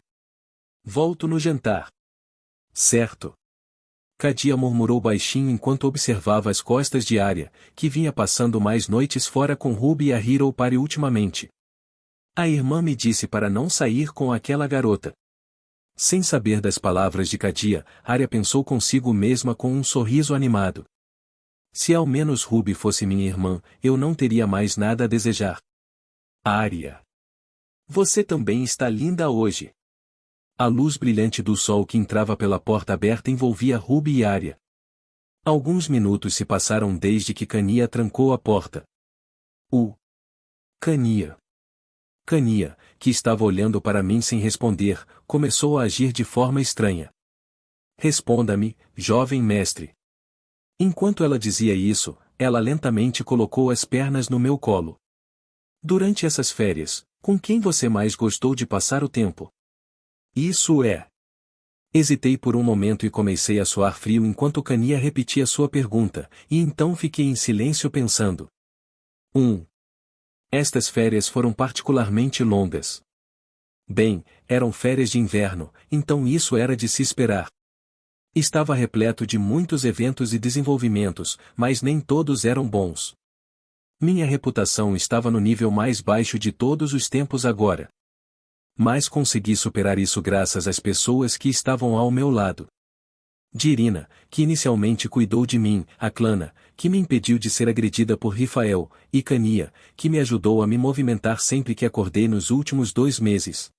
Volto no jantar. Certo. Cadia murmurou baixinho enquanto observava as costas de Arya, que vinha passando mais noites fora com Ruby e a Hero Party ultimamente. A irmã me disse para não sair com aquela garota. Sem saber das palavras de Cadia, Arya pensou consigo mesma com um sorriso animado. Se ao menos Ruby fosse minha irmã, eu não teria mais nada a desejar. Arya. Você também está linda hoje. A luz brilhante do sol que entrava pela porta aberta envolvia Ruby e Arya. Alguns minutos se passaram desde que Cania trancou a porta. Cania. Cania, que estava olhando para mim sem responder, começou a agir de forma estranha. Responda-me, jovem mestre. Enquanto ela dizia isso, ela lentamente colocou as pernas no meu colo. Durante essas férias, com quem você mais gostou de passar o tempo? Isso é. Hesitei por um momento e comecei a suar frio enquanto Cania repetia sua pergunta, e então fiquei em silêncio pensando. Estas férias foram particularmente longas. Bem, eram férias de inverno, então isso era de se esperar. Estava repleto de muitos eventos e desenvolvimentos, mas nem todos eram bons. Minha reputação estava no nível mais baixo de todos os tempos agora. Mas consegui superar isso graças às pessoas que estavam ao meu lado. Dirina, que inicialmente cuidou de mim, a Clana, que me impediu de ser agredida por Rifael, e Cania, que me ajudou a me movimentar sempre que acordei nos últimos 2 meses.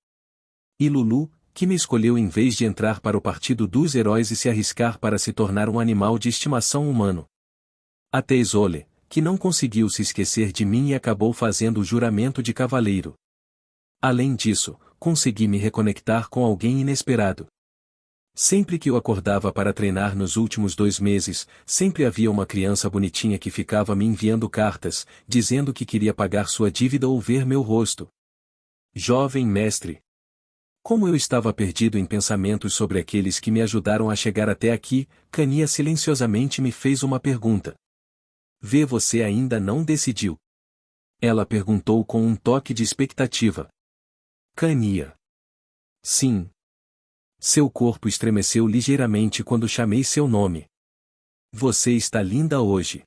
E Lulu, que me escolheu em vez de entrar para o partido dos heróis e se arriscar para se tornar um animal de estimação humano. Até Isolde, que não conseguiu se esquecer de mim e acabou fazendo o juramento de cavaleiro. Além disso, consegui me reconectar com alguém inesperado. Sempre que eu acordava para treinar nos últimos 2 meses, sempre havia uma criança bonitinha que ficava me enviando cartas, dizendo que queria pagar sua dívida ou ver meu rosto. Jovem mestre. Como eu estava perdido em pensamentos sobre aqueles que me ajudaram a chegar até aqui, Cania silenciosamente me fez uma pergunta. Você ainda não decidiu? Ela perguntou com um toque de expectativa. Cania. Sim. Seu corpo estremeceu ligeiramente quando chamei seu nome. Você está linda hoje.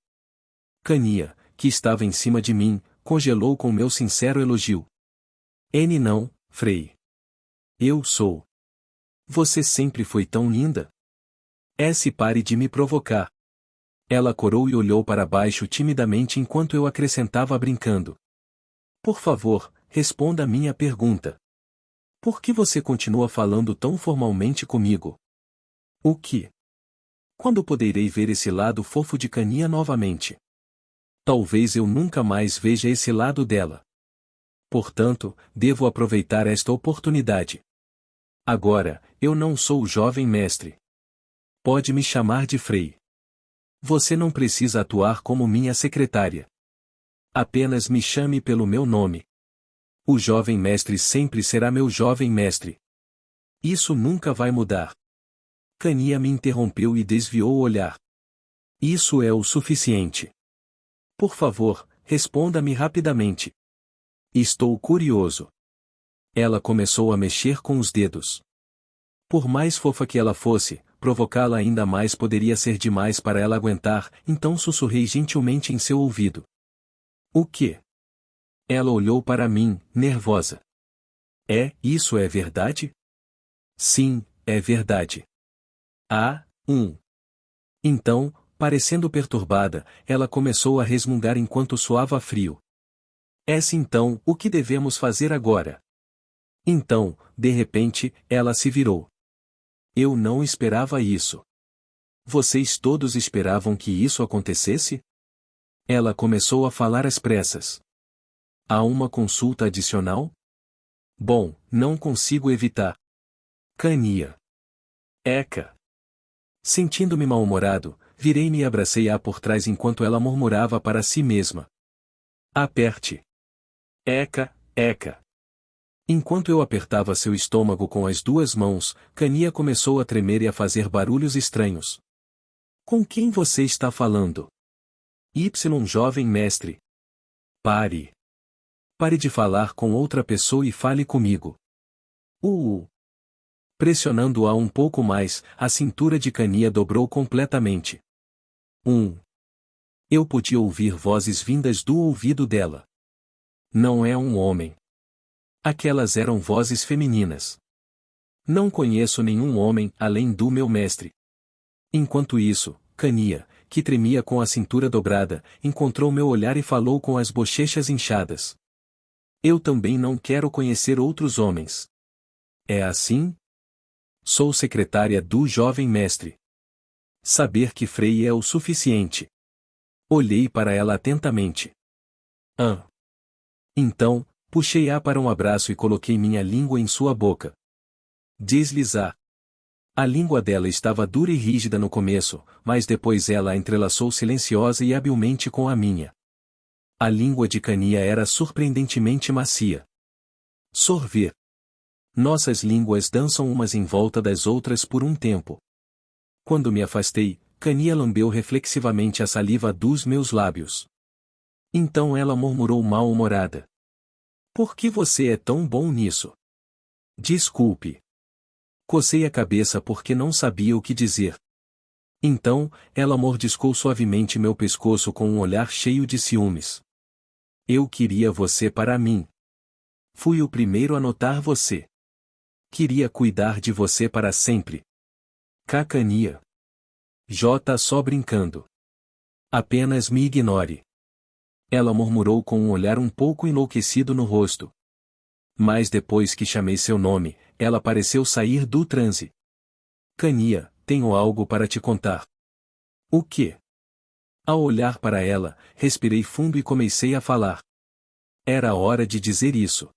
Kania, que estava em cima de mim, congelou com meu sincero elogio. N não, Frei. Eu sou. Você sempre foi tão linda. S pare de me provocar. Ela corou e olhou para baixo timidamente enquanto eu acrescentava brincando. Por favor, responda a minha pergunta. Por que você continua falando tão formalmente comigo? O que? Quando poderei ver esse lado fofo de Kania novamente? Talvez eu nunca mais veja esse lado dela. Portanto, devo aproveitar esta oportunidade. Agora, eu não sou o jovem mestre. Pode me chamar de Frei. Você não precisa atuar como minha secretária. Apenas me chame pelo meu nome. O jovem mestre sempre será meu jovem mestre. Isso nunca vai mudar. Kania me interrompeu e desviou o olhar. Isso é o suficiente. Por favor, responda-me rapidamente. Estou curioso. Ela começou a mexer com os dedos. Por mais fofa que ela fosse, provocá-la ainda mais poderia ser demais para ela aguentar, então sussurrei gentilmente em seu ouvido. O quê? Ela olhou para mim, nervosa. Isso é verdade? Sim, é verdade. Ah. Então, parecendo perturbada, ela começou a resmungar enquanto suava frio. Então, o que devemos fazer agora? Então, de repente, ela se virou. Eu não esperava isso. Vocês todos esperavam que isso acontecesse? Ela começou a falar às pressas. Há uma consulta adicional? Bom, não consigo evitar. Kania. Eca. Sentindo-me mal-humorado, virei-me e abracei-a por trás enquanto ela murmurava para si mesma. Aperte. Eca, eca. Enquanto eu apertava seu estômago com as duas mãos, Kania começou a tremer e a fazer barulhos estranhos. Com quem você está falando? Jovem mestre. Pare. Pare de falar com outra pessoa e fale comigo. Pressionando-a um pouco mais, a cintura de Kania dobrou completamente. Eu podia ouvir vozes vindas do ouvido dela. Não é um homem. Aquelas eram vozes femininas. Não conheço nenhum homem além do meu mestre. Enquanto isso, Kania, que tremia com a cintura dobrada, encontrou meu olhar e falou com as bochechas inchadas. Eu também não quero conhecer outros homens. É assim? Sou secretária do jovem mestre. Saber que Frei é o suficiente. Olhei para ela atentamente. Então, puxei-a para um abraço e coloquei minha língua em sua boca. Deslizar. A língua dela estava dura e rígida no começo, mas depois ela a entrelaçou silenciosa e habilmente com a minha. A língua de Kania era surpreendentemente macia. Sorver. Nossas línguas dançam umas em volta das outras por um tempo. Quando me afastei, Kania lambeu reflexivamente a saliva dos meus lábios. Então ela murmurou mal-humorada. Por que você é tão bom nisso? Desculpe. Cocei a cabeça porque não sabia o que dizer. Então, ela mordiscou suavemente meu pescoço com um olhar cheio de ciúmes. Eu queria você para mim. Fui o primeiro a notar você. Queria cuidar de você para sempre. Kania. Só brincando. Apenas me ignore. Ela murmurou com um olhar um pouco enlouquecido no rosto. Mas depois que chamei seu nome, ela pareceu sair do transe. Kania, tenho algo para te contar. O quê? Ao olhar para ela, respirei fundo e comecei a falar. Era hora de dizer isso.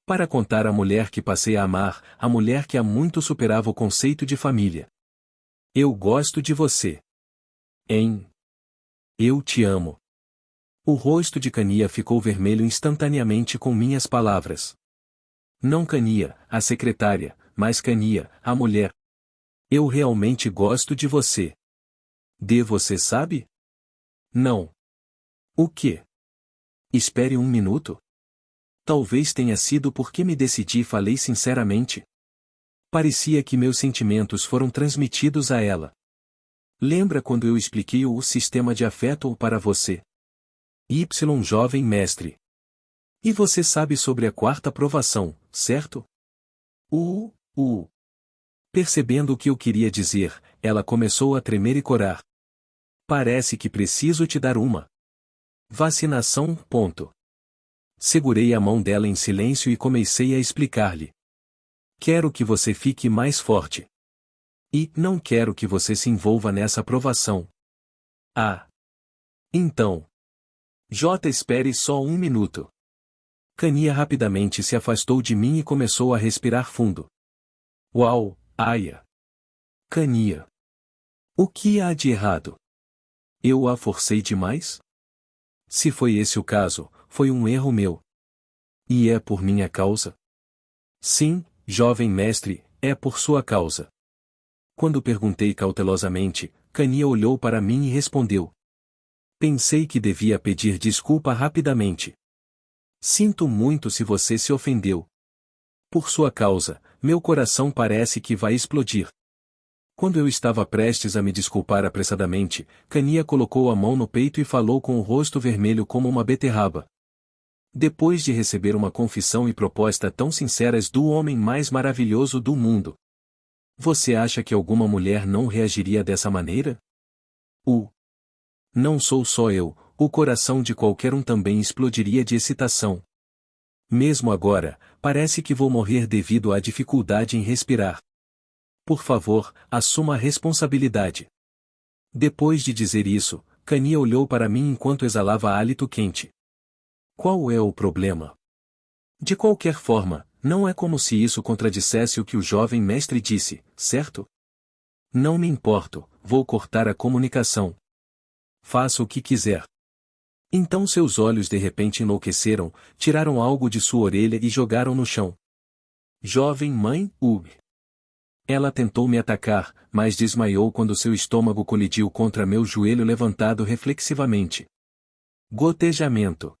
Para contar a mulher que passei a amar, a mulher que há muito superava o conceito de família. Eu gosto de você. Eu te amo. O rosto de Kania ficou vermelho instantaneamente com minhas palavras. Não Kania, a secretária, mas Kania, a mulher. Eu realmente gosto de você. Você sabe? Não. O quê? Espere um minuto. Talvez tenha sido porque me decidi e falei sinceramente. Parecia que meus sentimentos foram transmitidos a ela. Lembra quando eu expliquei o sistema de afeto para você? Jovem mestre. E você sabe sobre a quarta provação, certo? Uh, uh. Percebendo o que eu queria dizer, ela começou a tremer e corar. Parece que preciso te dar uma vacinação. Segurei a mão dela em silêncio e comecei a explicar-lhe. Quero que você fique mais forte. E não quero que você se envolva nessa provação. Ah. Então. Espere só um minuto. Kania rapidamente se afastou de mim e começou a respirar fundo. Uau, Aya. Kania. O que há de errado? Eu a forcei demais? Se foi esse o caso, foi um erro meu. E é por minha causa? Sim, jovem mestre, é por sua causa. Quando perguntei cautelosamente, Kania olhou para mim e respondeu. Pensei que devia pedir desculpa rapidamente. Sinto muito se você se ofendeu. Por sua causa, meu coração parece que vai explodir. Quando eu estava prestes a me desculpar apressadamente, Kania colocou a mão no peito e falou com o rosto vermelho como uma beterraba. Depois de receber uma confissão e proposta tão sinceras do homem mais maravilhoso do mundo, você acha que alguma mulher não reagiria dessa maneira? Não sou só eu, o coração de qualquer um também explodiria de excitação. Mesmo agora, parece que vou morrer devido à dificuldade em respirar. Por favor, assuma a responsabilidade. Depois de dizer isso, Kania olhou para mim enquanto exalava hálito quente. Qual é o problema? De qualquer forma, não é como se isso contradissesse o que o jovem mestre disse, certo? Não me importo, vou cortar a comunicação. Faça o que quiser. Então seus olhos de repente enlouqueceram, tiraram algo de sua orelha e jogaram no chão. Jovem mãe, Ela tentou me atacar, mas desmaiou quando seu estômago colidiu contra meu joelho levantado reflexivamente. Gotejamento.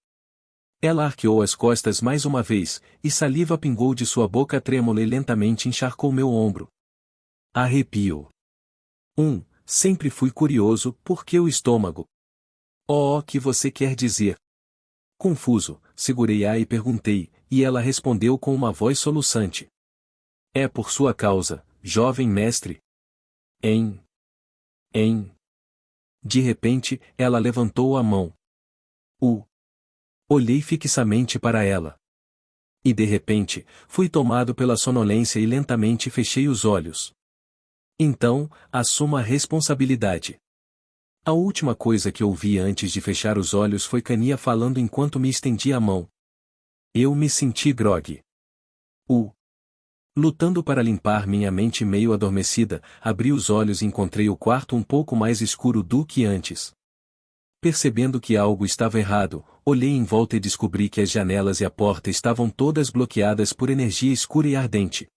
Ela arqueou as costas mais uma vez, e saliva pingou de sua boca trêmula e lentamente encharcou meu ombro. Arrepio. Sempre fui curioso, por que o estômago? Oh, que você quer dizer? Confuso, segurei-a e perguntei, e ela respondeu com uma voz soluçante. É por sua causa, jovem mestre. Hein? De repente, ela levantou a mão. Olhei fixamente para ela. E de repente, fui tomado pela sonolência e lentamente fechei os olhos. Então, assuma a responsabilidade. A última coisa que ouvi antes de fechar os olhos foi Kania falando enquanto me estendia a mão. Eu me senti grogue. Lutando para limpar minha mente meio adormecida, abri os olhos e encontrei o quarto um pouco mais escuro do que antes. Percebendo que algo estava errado, olhei em volta e descobri que as janelas e a porta estavam todas bloqueadas por energia escura e ardente.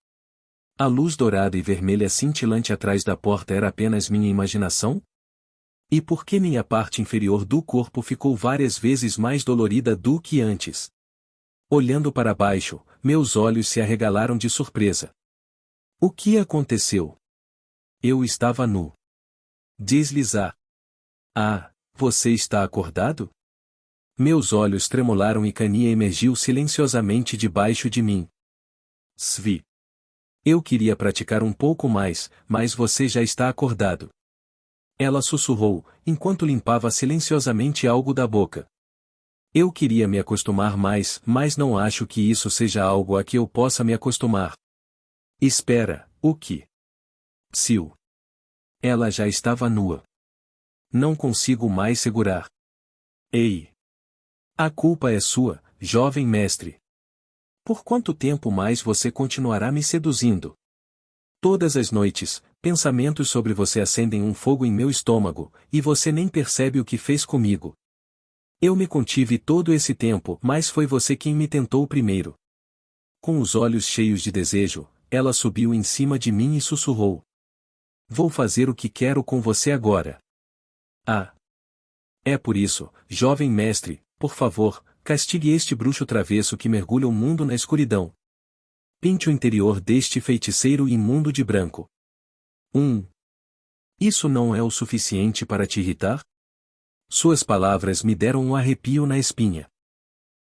A luz dourada e vermelha cintilante atrás da porta era apenas minha imaginação? E por que minha parte inferior do corpo ficou várias vezes mais dolorida do que antes? Olhando para baixo, meus olhos se arregalaram de surpresa. O que aconteceu? Eu estava nu. Deslizar. Ah, você está acordado? Meus olhos tremularam e Kania emergiu silenciosamente debaixo de mim. Svi. Eu queria praticar um pouco mais, mas você já está acordado. Ela sussurrou, enquanto limpava silenciosamente algo da boca. Eu queria me acostumar mais, mas não acho que isso seja algo a que eu possa me acostumar. Espera, o que? Psiu. Ela já estava nua. Não consigo mais segurar. Ei! A culpa é sua, jovem mestre. Por quanto tempo mais você continuará me seduzindo? Todas as noites, pensamentos sobre você acendem um fogo em meu estômago, e você nem percebe o que fez comigo. Eu me contive todo esse tempo, mas foi você quem me tentou primeiro. Com os olhos cheios de desejo, ela subiu em cima de mim e sussurrou. Vou fazer o que quero com você agora. Ah! É por isso, jovem mestre, por favor, castigue este bruxo travesso que mergulha o mundo na escuridão. Pinte o interior deste feiticeiro imundo de branco. 1. Isso não é o suficiente para te irritar? Suas palavras me deram um arrepio na espinha.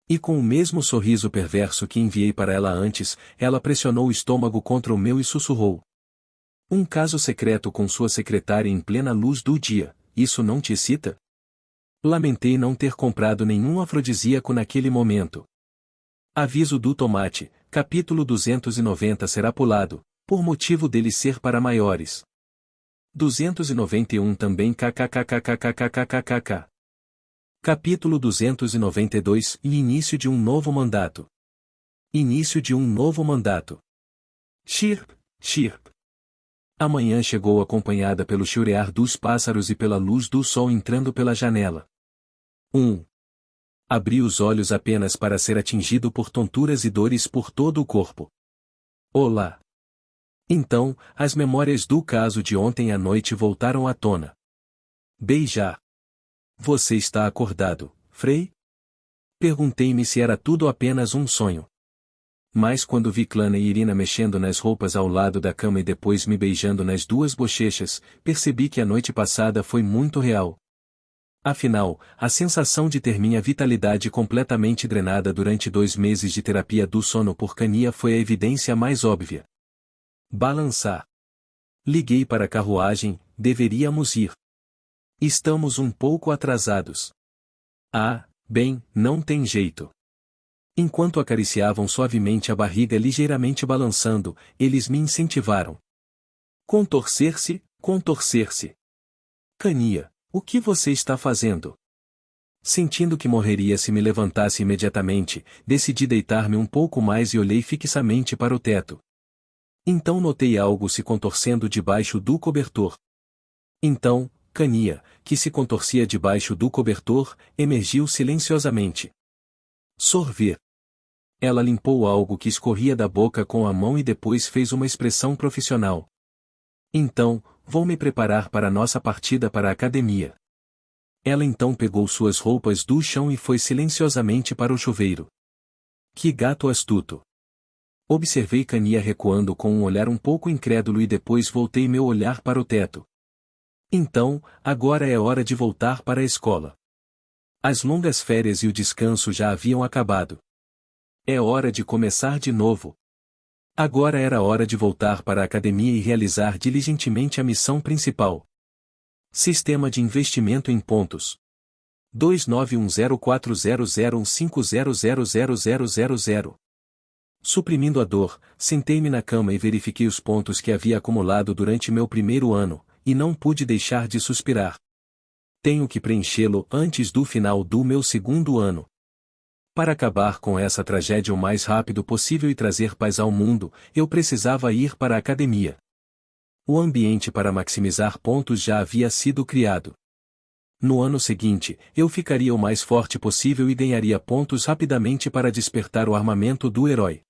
E com o mesmo sorriso perverso que enviei para ela antes, ela pressionou o estômago contra o meu e sussurrou. Um caso secreto com sua secretária em plena luz do dia, isso não te excita? Lamentei não ter comprado nenhum afrodisíaco naquele momento. Aviso do tomate, capítulo 290 será pulado, por motivo dele ser para maiores. 291 também kkkkkkkkkkkk. Capítulo 292 e início de um novo mandato. Início de um novo mandato. Chirp, chirp. A manhã chegou acompanhada pelo chiurear dos pássaros e pela luz do sol entrando pela janela. 1. Abri os olhos apenas para ser atingido por tonturas e dores por todo o corpo. Olá! Então, as memórias do caso de ontem à noite voltaram à tona. Beijar. Você está acordado, Frei? Perguntei-me se era tudo apenas um sonho. Mas quando vi Clana e Irina mexendo nas roupas ao lado da cama e depois me beijando nas duas bochechas, percebi que a noite passada foi muito real. Afinal, a sensação de ter minha vitalidade completamente drenada durante 2 meses de terapia do sono por Cania foi a evidência mais óbvia. Balançar. Liguei para a carruagem, deveríamos ir. Estamos um pouco atrasados. Ah, bem, não tem jeito. Enquanto acariciavam suavemente a barriga ligeiramente balançando, eles me incentivaram. Contorcer-se, contorcer-se. Cania, o que você está fazendo? Sentindo que morreria se me levantasse imediatamente, decidi deitar-me um pouco mais e olhei fixamente para o teto. Então notei algo se contorcendo debaixo do cobertor. Então, Cania, que se contorcia debaixo do cobertor, emergiu silenciosamente. Sorver. Ela limpou algo que escorria da boca com a mão e depois fez uma expressão profissional. Então, vou me preparar para nossa partida para a academia. Ela então pegou suas roupas do chão e foi silenciosamente para o chuveiro. Que gato astuto! Observei Cania recuando com um olhar um pouco incrédulo e depois voltei meu olhar para o teto. Então, agora é hora de voltar para a escola. As longas férias e o descanso já haviam acabado. É hora de começar de novo. Agora era hora de voltar para a academia e realizar diligentemente a missão principal. Sistema de investimento em pontos. 2910400150000000. Suprimindo a dor, sentei-me na cama e verifiquei os pontos que havia acumulado durante meu primeiro ano, e não pude deixar de suspirar. Tenho que preenchê-lo antes do final do meu segundo ano. Para acabar com essa tragédia o mais rápido possível e trazer paz ao mundo, eu precisava ir para a academia. O ambiente para maximizar pontos já havia sido criado. No ano seguinte, eu ficaria o mais forte possível e ganharia pontos rapidamente para despertar o armamento do herói.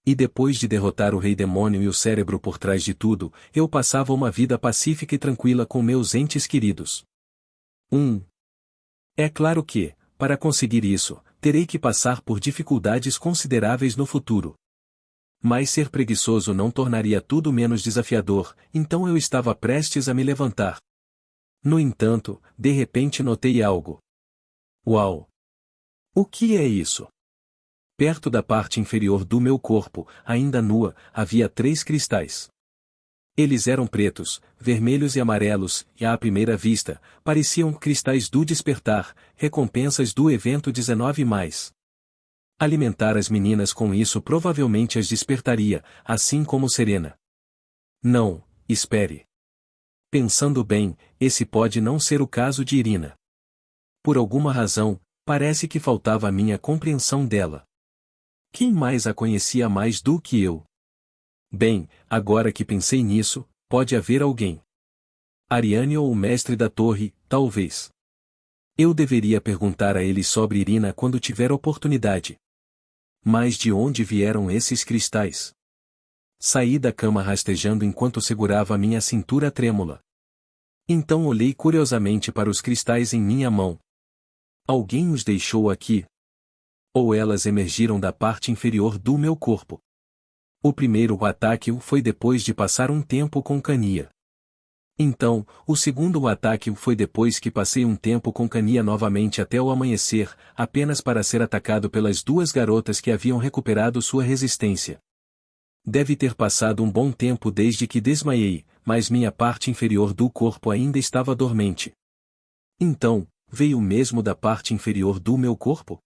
E depois de derrotar o rei demônio e o cérebro por trás de tudo, eu passava uma vida pacífica e tranquila com meus entes queridos. 1. É claro que, para conseguir isso, terei que passar por dificuldades consideráveis no futuro. Mas ser preguiçoso não tornaria tudo menos desafiador, então eu estava prestes a me levantar. No entanto, de repente notei algo. Uau! O que é isso? Perto da parte inferior do meu corpo, ainda nua, havia 3 cristais. Eles eram pretos, vermelhos e amarelos, e à primeira vista, pareciam cristais do despertar, recompensas do evento 19+. Alimentar as meninas com isso provavelmente as despertaria, assim como Serena. Não, espere. Pensando bem, esse pode não ser o caso de Irina. Por alguma razão, parece que faltava a minha compreensão dela. Quem mais a conhecia mais do que eu? Bem, agora que pensei nisso, pode haver alguém. Ariane ou o mestre da torre, talvez. Eu deveria perguntar a ele sobre Irina quando tiver oportunidade. Mas de onde vieram esses cristais? Saí da cama rastejando enquanto segurava a minha cintura trêmula. Então olhei curiosamente para os cristais em minha mão. Alguém os deixou aqui? Ou elas emergiram da parte inferior do meu corpo? O primeiro ataque foi depois de passar um tempo com Kania. Então, o segundo ataque foi depois que passei um tempo com Kania novamente até o amanhecer, apenas para ser atacado pelas duas garotas que haviam recuperado sua resistência. Deve ter passado um bom tempo desde que desmaiei, mas minha parte inferior do corpo ainda estava dormente. Então, veio mesmo da parte inferior do meu corpo?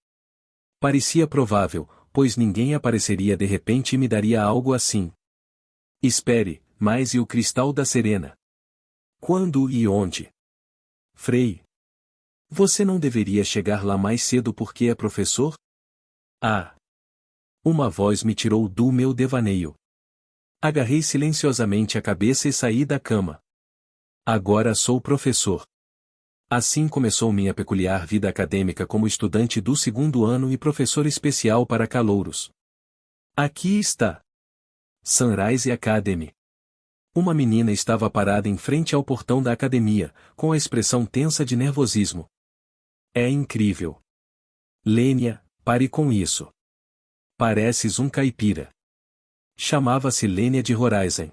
Parecia provável, pois ninguém apareceria de repente e me daria algo assim. Espere, mas e o cristal da Serena? Quando e onde? Frei. Você não deveria chegar lá mais cedo porque é professor? Ah! Uma voz me tirou do meu devaneio. Agarrei silenciosamente a cabeça e saí da cama. Agora sou professor. Assim começou minha peculiar vida acadêmica como estudante do segundo ano e professor especial para calouros. Aqui está. Sunrise Academy. Uma menina estava parada em frente ao portão da academia, com a expressão tensa de nervosismo. É incrível. Lênia, pare com isso. Pareces um caipira. Chamava-se Lênia de Horizon.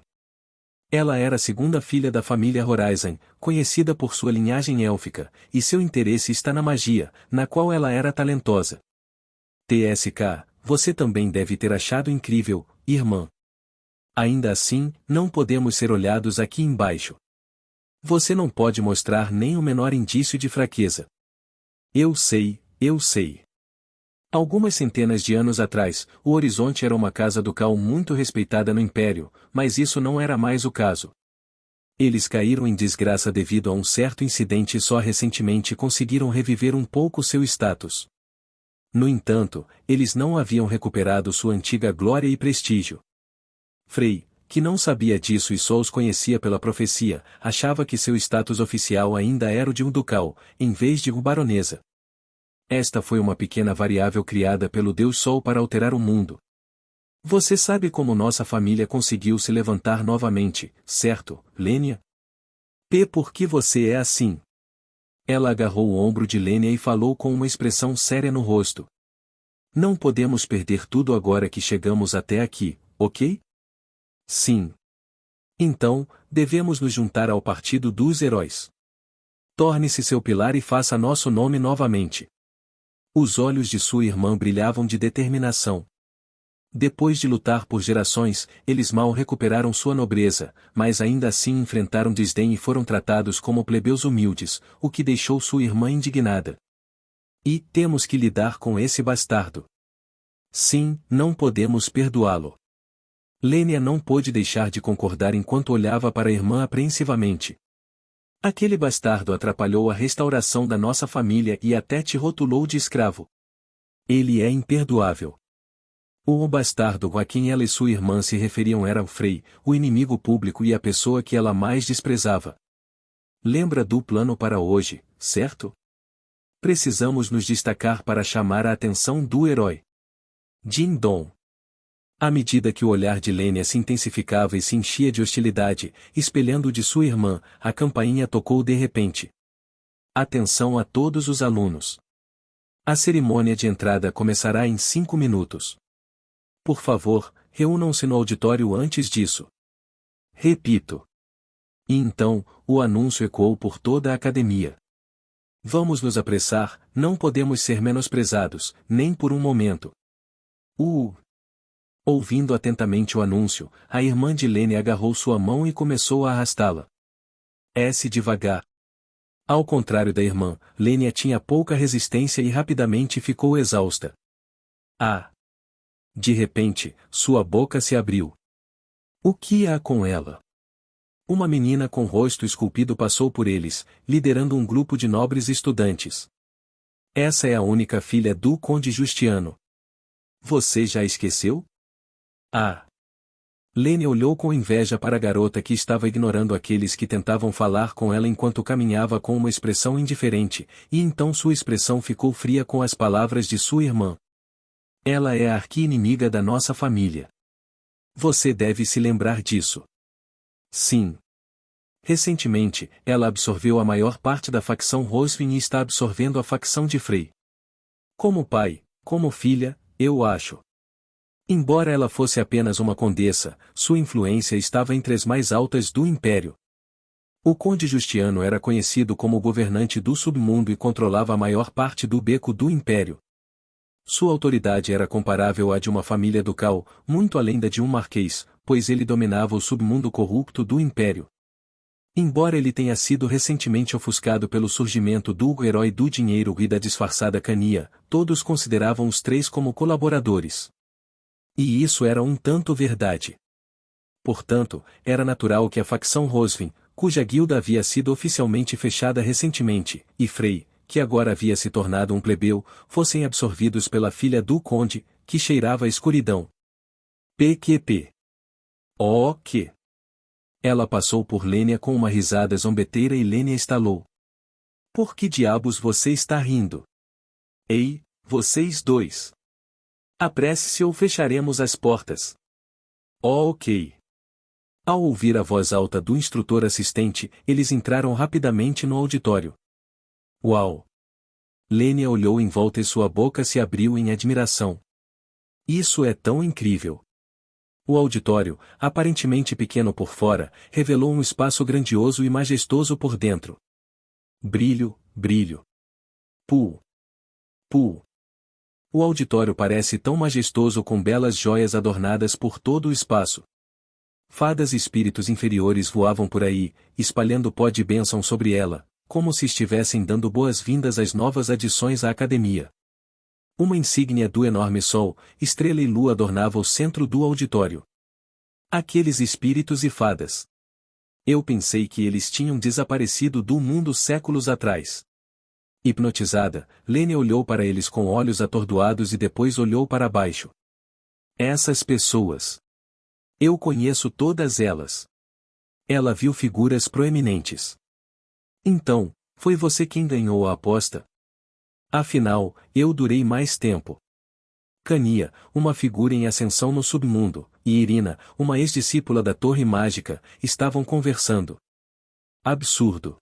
Ela era a segunda filha da família Horizon, conhecida por sua linhagem élfica, e seu interesse está na magia, na qual ela era talentosa. TSK, você também deve ter achado incrível, irmã. Ainda assim, não podemos ser olhados aqui embaixo. Você não pode mostrar nem o menor indício de fraqueza. Eu sei, eu sei. Algumas centenas de anos atrás, o Horizonte era uma casa ducal muito respeitada no Império, mas isso não era mais o caso. Eles caíram em desgraça devido a um certo incidente e só recentemente conseguiram reviver um pouco seu status. No entanto, eles não haviam recuperado sua antiga glória e prestígio. Frei, que não sabia disso e só os conhecia pela profecia, achava que seu status oficial ainda era o de um ducal, em vez de uma baronesa. Esta foi uma pequena variável criada pelo Deus Sol para alterar o mundo. Você sabe como nossa família conseguiu se levantar novamente, certo, Lênia? Por que você é assim? Ela agarrou o ombro de Lênia e falou com uma expressão séria no rosto. Não podemos perder tudo agora que chegamos até aqui, ok? Sim. Então, devemos nos juntar ao Partido dos Heróis. Torne-se seu pilar e faça nosso nome novamente. Os olhos de sua irmã brilhavam de determinação. Depois de lutar por gerações, eles mal recuperaram sua nobreza, mas ainda assim enfrentaram desdém e foram tratados como plebeus humildes, o que deixou sua irmã indignada. E temos que lidar com esse bastardo. Sim, não podemos perdoá-lo. Lênia não pôde deixar de concordar enquanto olhava para a irmã apreensivamente. Aquele bastardo atrapalhou a restauração da nossa família e até te rotulou de escravo. Ele é imperdoável. O bastardo a quem ela e sua irmã se referiam era o Frei, o inimigo público e a pessoa que ela mais desprezava. Lembra do plano para hoje, certo? Precisamos nos destacar para chamar a atenção do herói. Din Don. À medida que o olhar de Lênia se intensificava e se enchia de hostilidade, espelhando o de sua irmã, a campainha tocou de repente. Atenção a todos os alunos. A cerimônia de entrada começará em 5 minutos. Por favor, reúnam-se no auditório antes disso. Repito. E então, o anúncio ecoou por toda a academia. Vamos nos apressar, não podemos ser menosprezados, nem por um momento. Ouvindo atentamente o anúncio, a irmã de Lênia agarrou sua mão e começou a arrastá-la. Devagar. Ao contrário da irmã, Lênia tinha pouca resistência e rapidamente ficou exausta. De repente, sua boca se abriu. O que há com ela? Uma menina com rosto esculpido passou por eles, liderando um grupo de nobres estudantes. Essa é a única filha do Conde Justiano. Você já esqueceu? Lênia olhou com inveja para a garota que estava ignorando aqueles que tentavam falar com ela enquanto caminhava com uma expressão indiferente, e então sua expressão ficou fria com as palavras de sua irmã. Ela é a arqui-inimiga da nossa família. Você deve se lembrar disso. Sim. Recentemente, ela absorveu a maior parte da facção Rosvin e está absorvendo a facção de Frey. Como pai, como filha, eu acho. Embora ela fosse apenas uma condessa, sua influência estava entre as mais altas do império. O conde Justiano era conhecido como governante do submundo e controlava a maior parte do beco do império. Sua autoridade era comparável à de uma família ducal, muito além da de um marquês, pois ele dominava o submundo corrupto do império. Embora ele tenha sido recentemente ofuscado pelo surgimento do herói do dinheiro e da disfarçada Cania, todos consideravam os três como colaboradores. E isso era um tanto verdade. Portanto, era natural que a facção Rosvin, cuja guilda havia sido oficialmente fechada recentemente, e Frey, que agora havia se tornado um plebeu, fossem absorvidos pela filha do conde, que cheirava a escuridão. PQP. Oh, que! Ela passou por Lênia com uma risada zombeteira e Lênia estalou. Por que diabos você está rindo? Ei, vocês dois! Apresse-se ou fecharemos as portas. Oh, ok. Ao ouvir a voz alta do instrutor assistente, eles entraram rapidamente no auditório. Uau! Lênia olhou em volta e sua boca se abriu em admiração. Isso é tão incrível! O auditório, aparentemente pequeno por fora, revelou um espaço grandioso e majestoso por dentro. Brilho, brilho. Puh. Puh. O auditório parece tão majestoso com belas joias adornadas por todo o espaço. Fadas e espíritos inferiores voavam por aí, espalhando pó de bênção sobre ela, como se estivessem dando boas-vindas às novas adições à academia. Uma insígnia do enorme sol, estrela e lua adornava o centro do auditório. Aqueles espíritos e fadas. Eu pensei que eles tinham desaparecido do mundo séculos atrás. Hipnotizada, Lênia olhou para eles com olhos atordoados e depois olhou para baixo. Essas pessoas. Eu conheço todas elas. Ela viu figuras proeminentes. Então, foi você quem ganhou a aposta? Afinal, eu durei mais tempo. Cania, uma figura em ascensão no submundo, e Irina, uma ex-discípula da Torre Mágica, estavam conversando. Absurdo.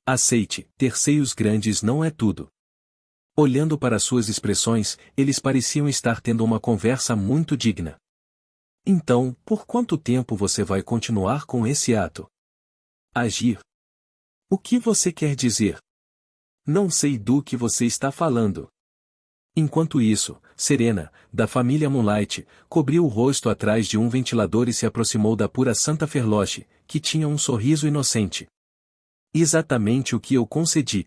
Aceite, ter seios grandes não é tudo. Olhando para suas expressões, eles pareciam estar tendo uma conversa muito digna. Então, por quanto tempo você vai continuar com esse ato? Agir. O que você quer dizer? Não sei do que você está falando. Enquanto isso, Serena, da família Moonlight, cobriu o rosto atrás de um ventilador e se aproximou da pura Santa Ferloche, que tinha um sorriso inocente. Exatamente o que eu concedi.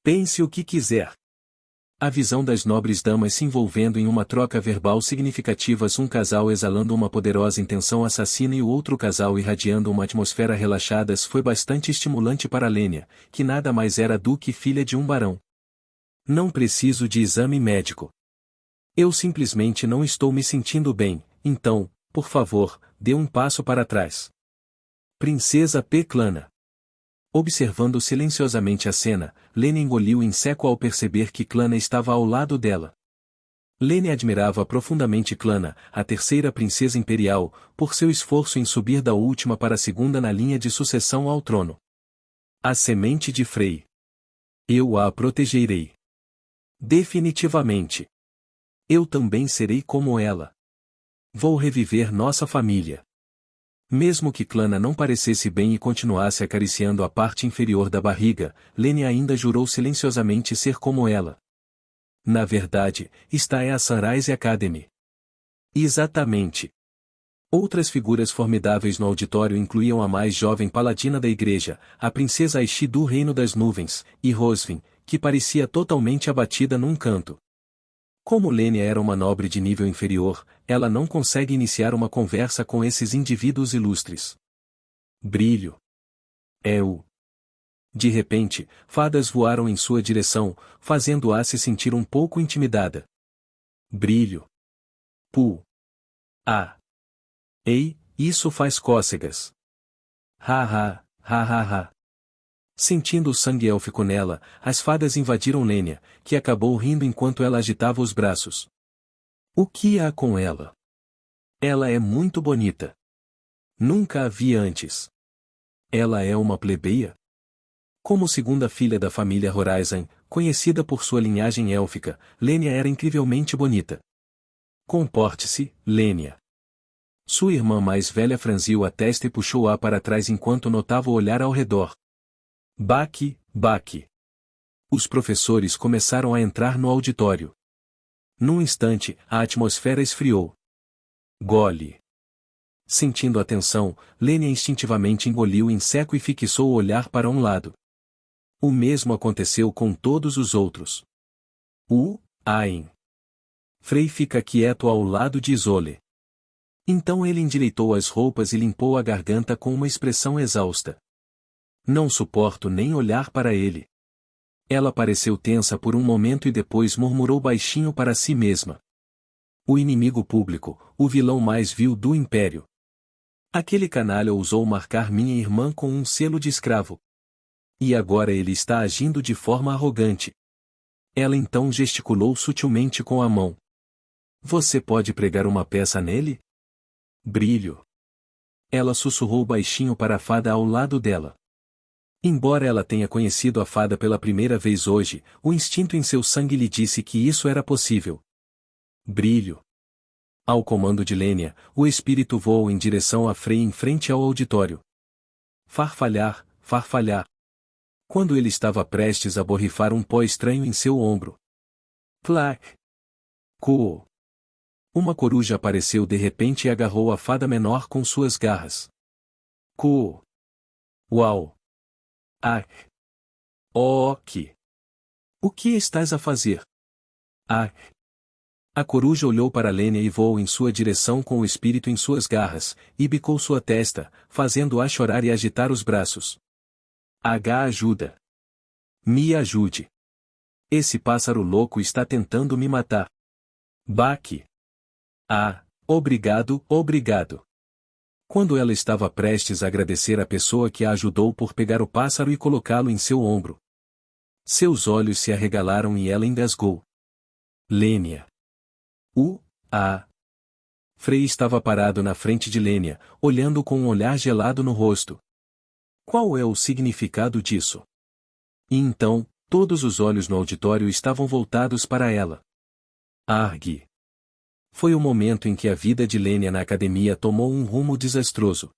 Pense o que quiser. A visão das nobres damas se envolvendo em uma troca verbal significativa, um casal exalando uma poderosa intenção assassina e o outro casal irradiando uma atmosfera relaxada, foi bastante estimulante para Lênia, que nada mais era do que filha de um barão. Não preciso de exame médico. Eu simplesmente não estou me sentindo bem, então, por favor, dê um passo para trás. Princesa Peclana. Observando silenciosamente a cena, Lênia engoliu em seco ao perceber que Clana estava ao lado dela. Lênia admirava profundamente Clana, a terceira princesa imperial, por seu esforço em subir da última para a segunda na linha de sucessão ao trono. A semente de Frey. Eu a protegerei. Definitivamente. Eu também serei como ela. Vou reviver nossa família. Mesmo que Clana não parecesse bem e continuasse acariciando a parte inferior da barriga, Lênia ainda jurou silenciosamente ser como ela. Na verdade, esta é a Sunrise Academy. Exatamente. Outras figuras formidáveis no auditório incluíam a mais jovem paladina da igreja, a princesa Aishi do Reino das Nuvens, e Rosvin, que parecia totalmente abatida num canto. Como Lênia era uma nobre de nível inferior, ela não consegue iniciar uma conversa com esses indivíduos ilustres. Brilho. De repente, fadas voaram em sua direção, fazendo-a se sentir um pouco intimidada. Brilho. Puh. Ah. Ei, isso faz cócegas. Ha ha, ha ha ha. Sentindo o sangue élfico nela, as fadas invadiram Lênia, que acabou rindo enquanto ela agitava os braços. O que há com ela? Ela é muito bonita. Nunca a vi antes. Ela é uma plebeia? Como segunda filha da família Horizon, conhecida por sua linhagem élfica, Lênia era incrivelmente bonita. Comporte-se, Lênia. Sua irmã mais velha franziu a testa e puxou-a para trás enquanto notava o olhar ao redor. Baque, baque. Os professores começaram a entrar no auditório. Num instante, a atmosfera esfriou. Gole. Sentindo a tensão, Lênia instintivamente engoliu em seco e fixou o olhar para um lado. O mesmo aconteceu com todos os outros. Ain. Frei fica quieto ao lado de Isolde. Então ele endireitou as roupas e limpou a garganta com uma expressão exausta. Não suporto nem olhar para ele. Ela pareceu tensa por um momento e depois murmurou baixinho para si mesma. O inimigo público, o vilão mais vil do Império. Aquele canalha ousou marcar minha irmã com um selo de escravo. E agora ele está agindo de forma arrogante. Ela então gesticulou sutilmente com a mão. Você pode pregar uma peça nele? Brilho. Ela sussurrou baixinho para a fada ao lado dela. Embora ela tenha conhecido a fada pela primeira vez hoje, o instinto em seu sangue lhe disse que isso era possível. Brilho. Ao comando de Lênia, o espírito voou em direção a Frei em frente ao auditório. Farfalhar, farfalhar. Quando ele estava prestes a borrifar um pó estranho em seu ombro. Clac. Coou. Uma coruja apareceu de repente e agarrou a fada menor com suas garras. Coou. Uau. Ah. Ok. O que estás a fazer? Ah. A coruja olhou para Lênia e voou em sua direção com o espírito em suas garras, e bicou sua testa, fazendo-a chorar e agitar os braços. Ajuda. Me ajude. Esse pássaro louco está tentando me matar. Baque. Obrigado, obrigado. Quando ela estava prestes a agradecer a pessoa que a ajudou por pegar o pássaro e colocá-lo em seu ombro. Seus olhos se arregalaram e ela engasgou. Lênia. Frei estava parado na frente de Lênia, olhando com um olhar gelado no rosto. Qual é o significado disso? E então, todos os olhos no auditório estavam voltados para ela. Argue. Foi o momento em que a vida de Lênia na academia tomou um rumo desastroso.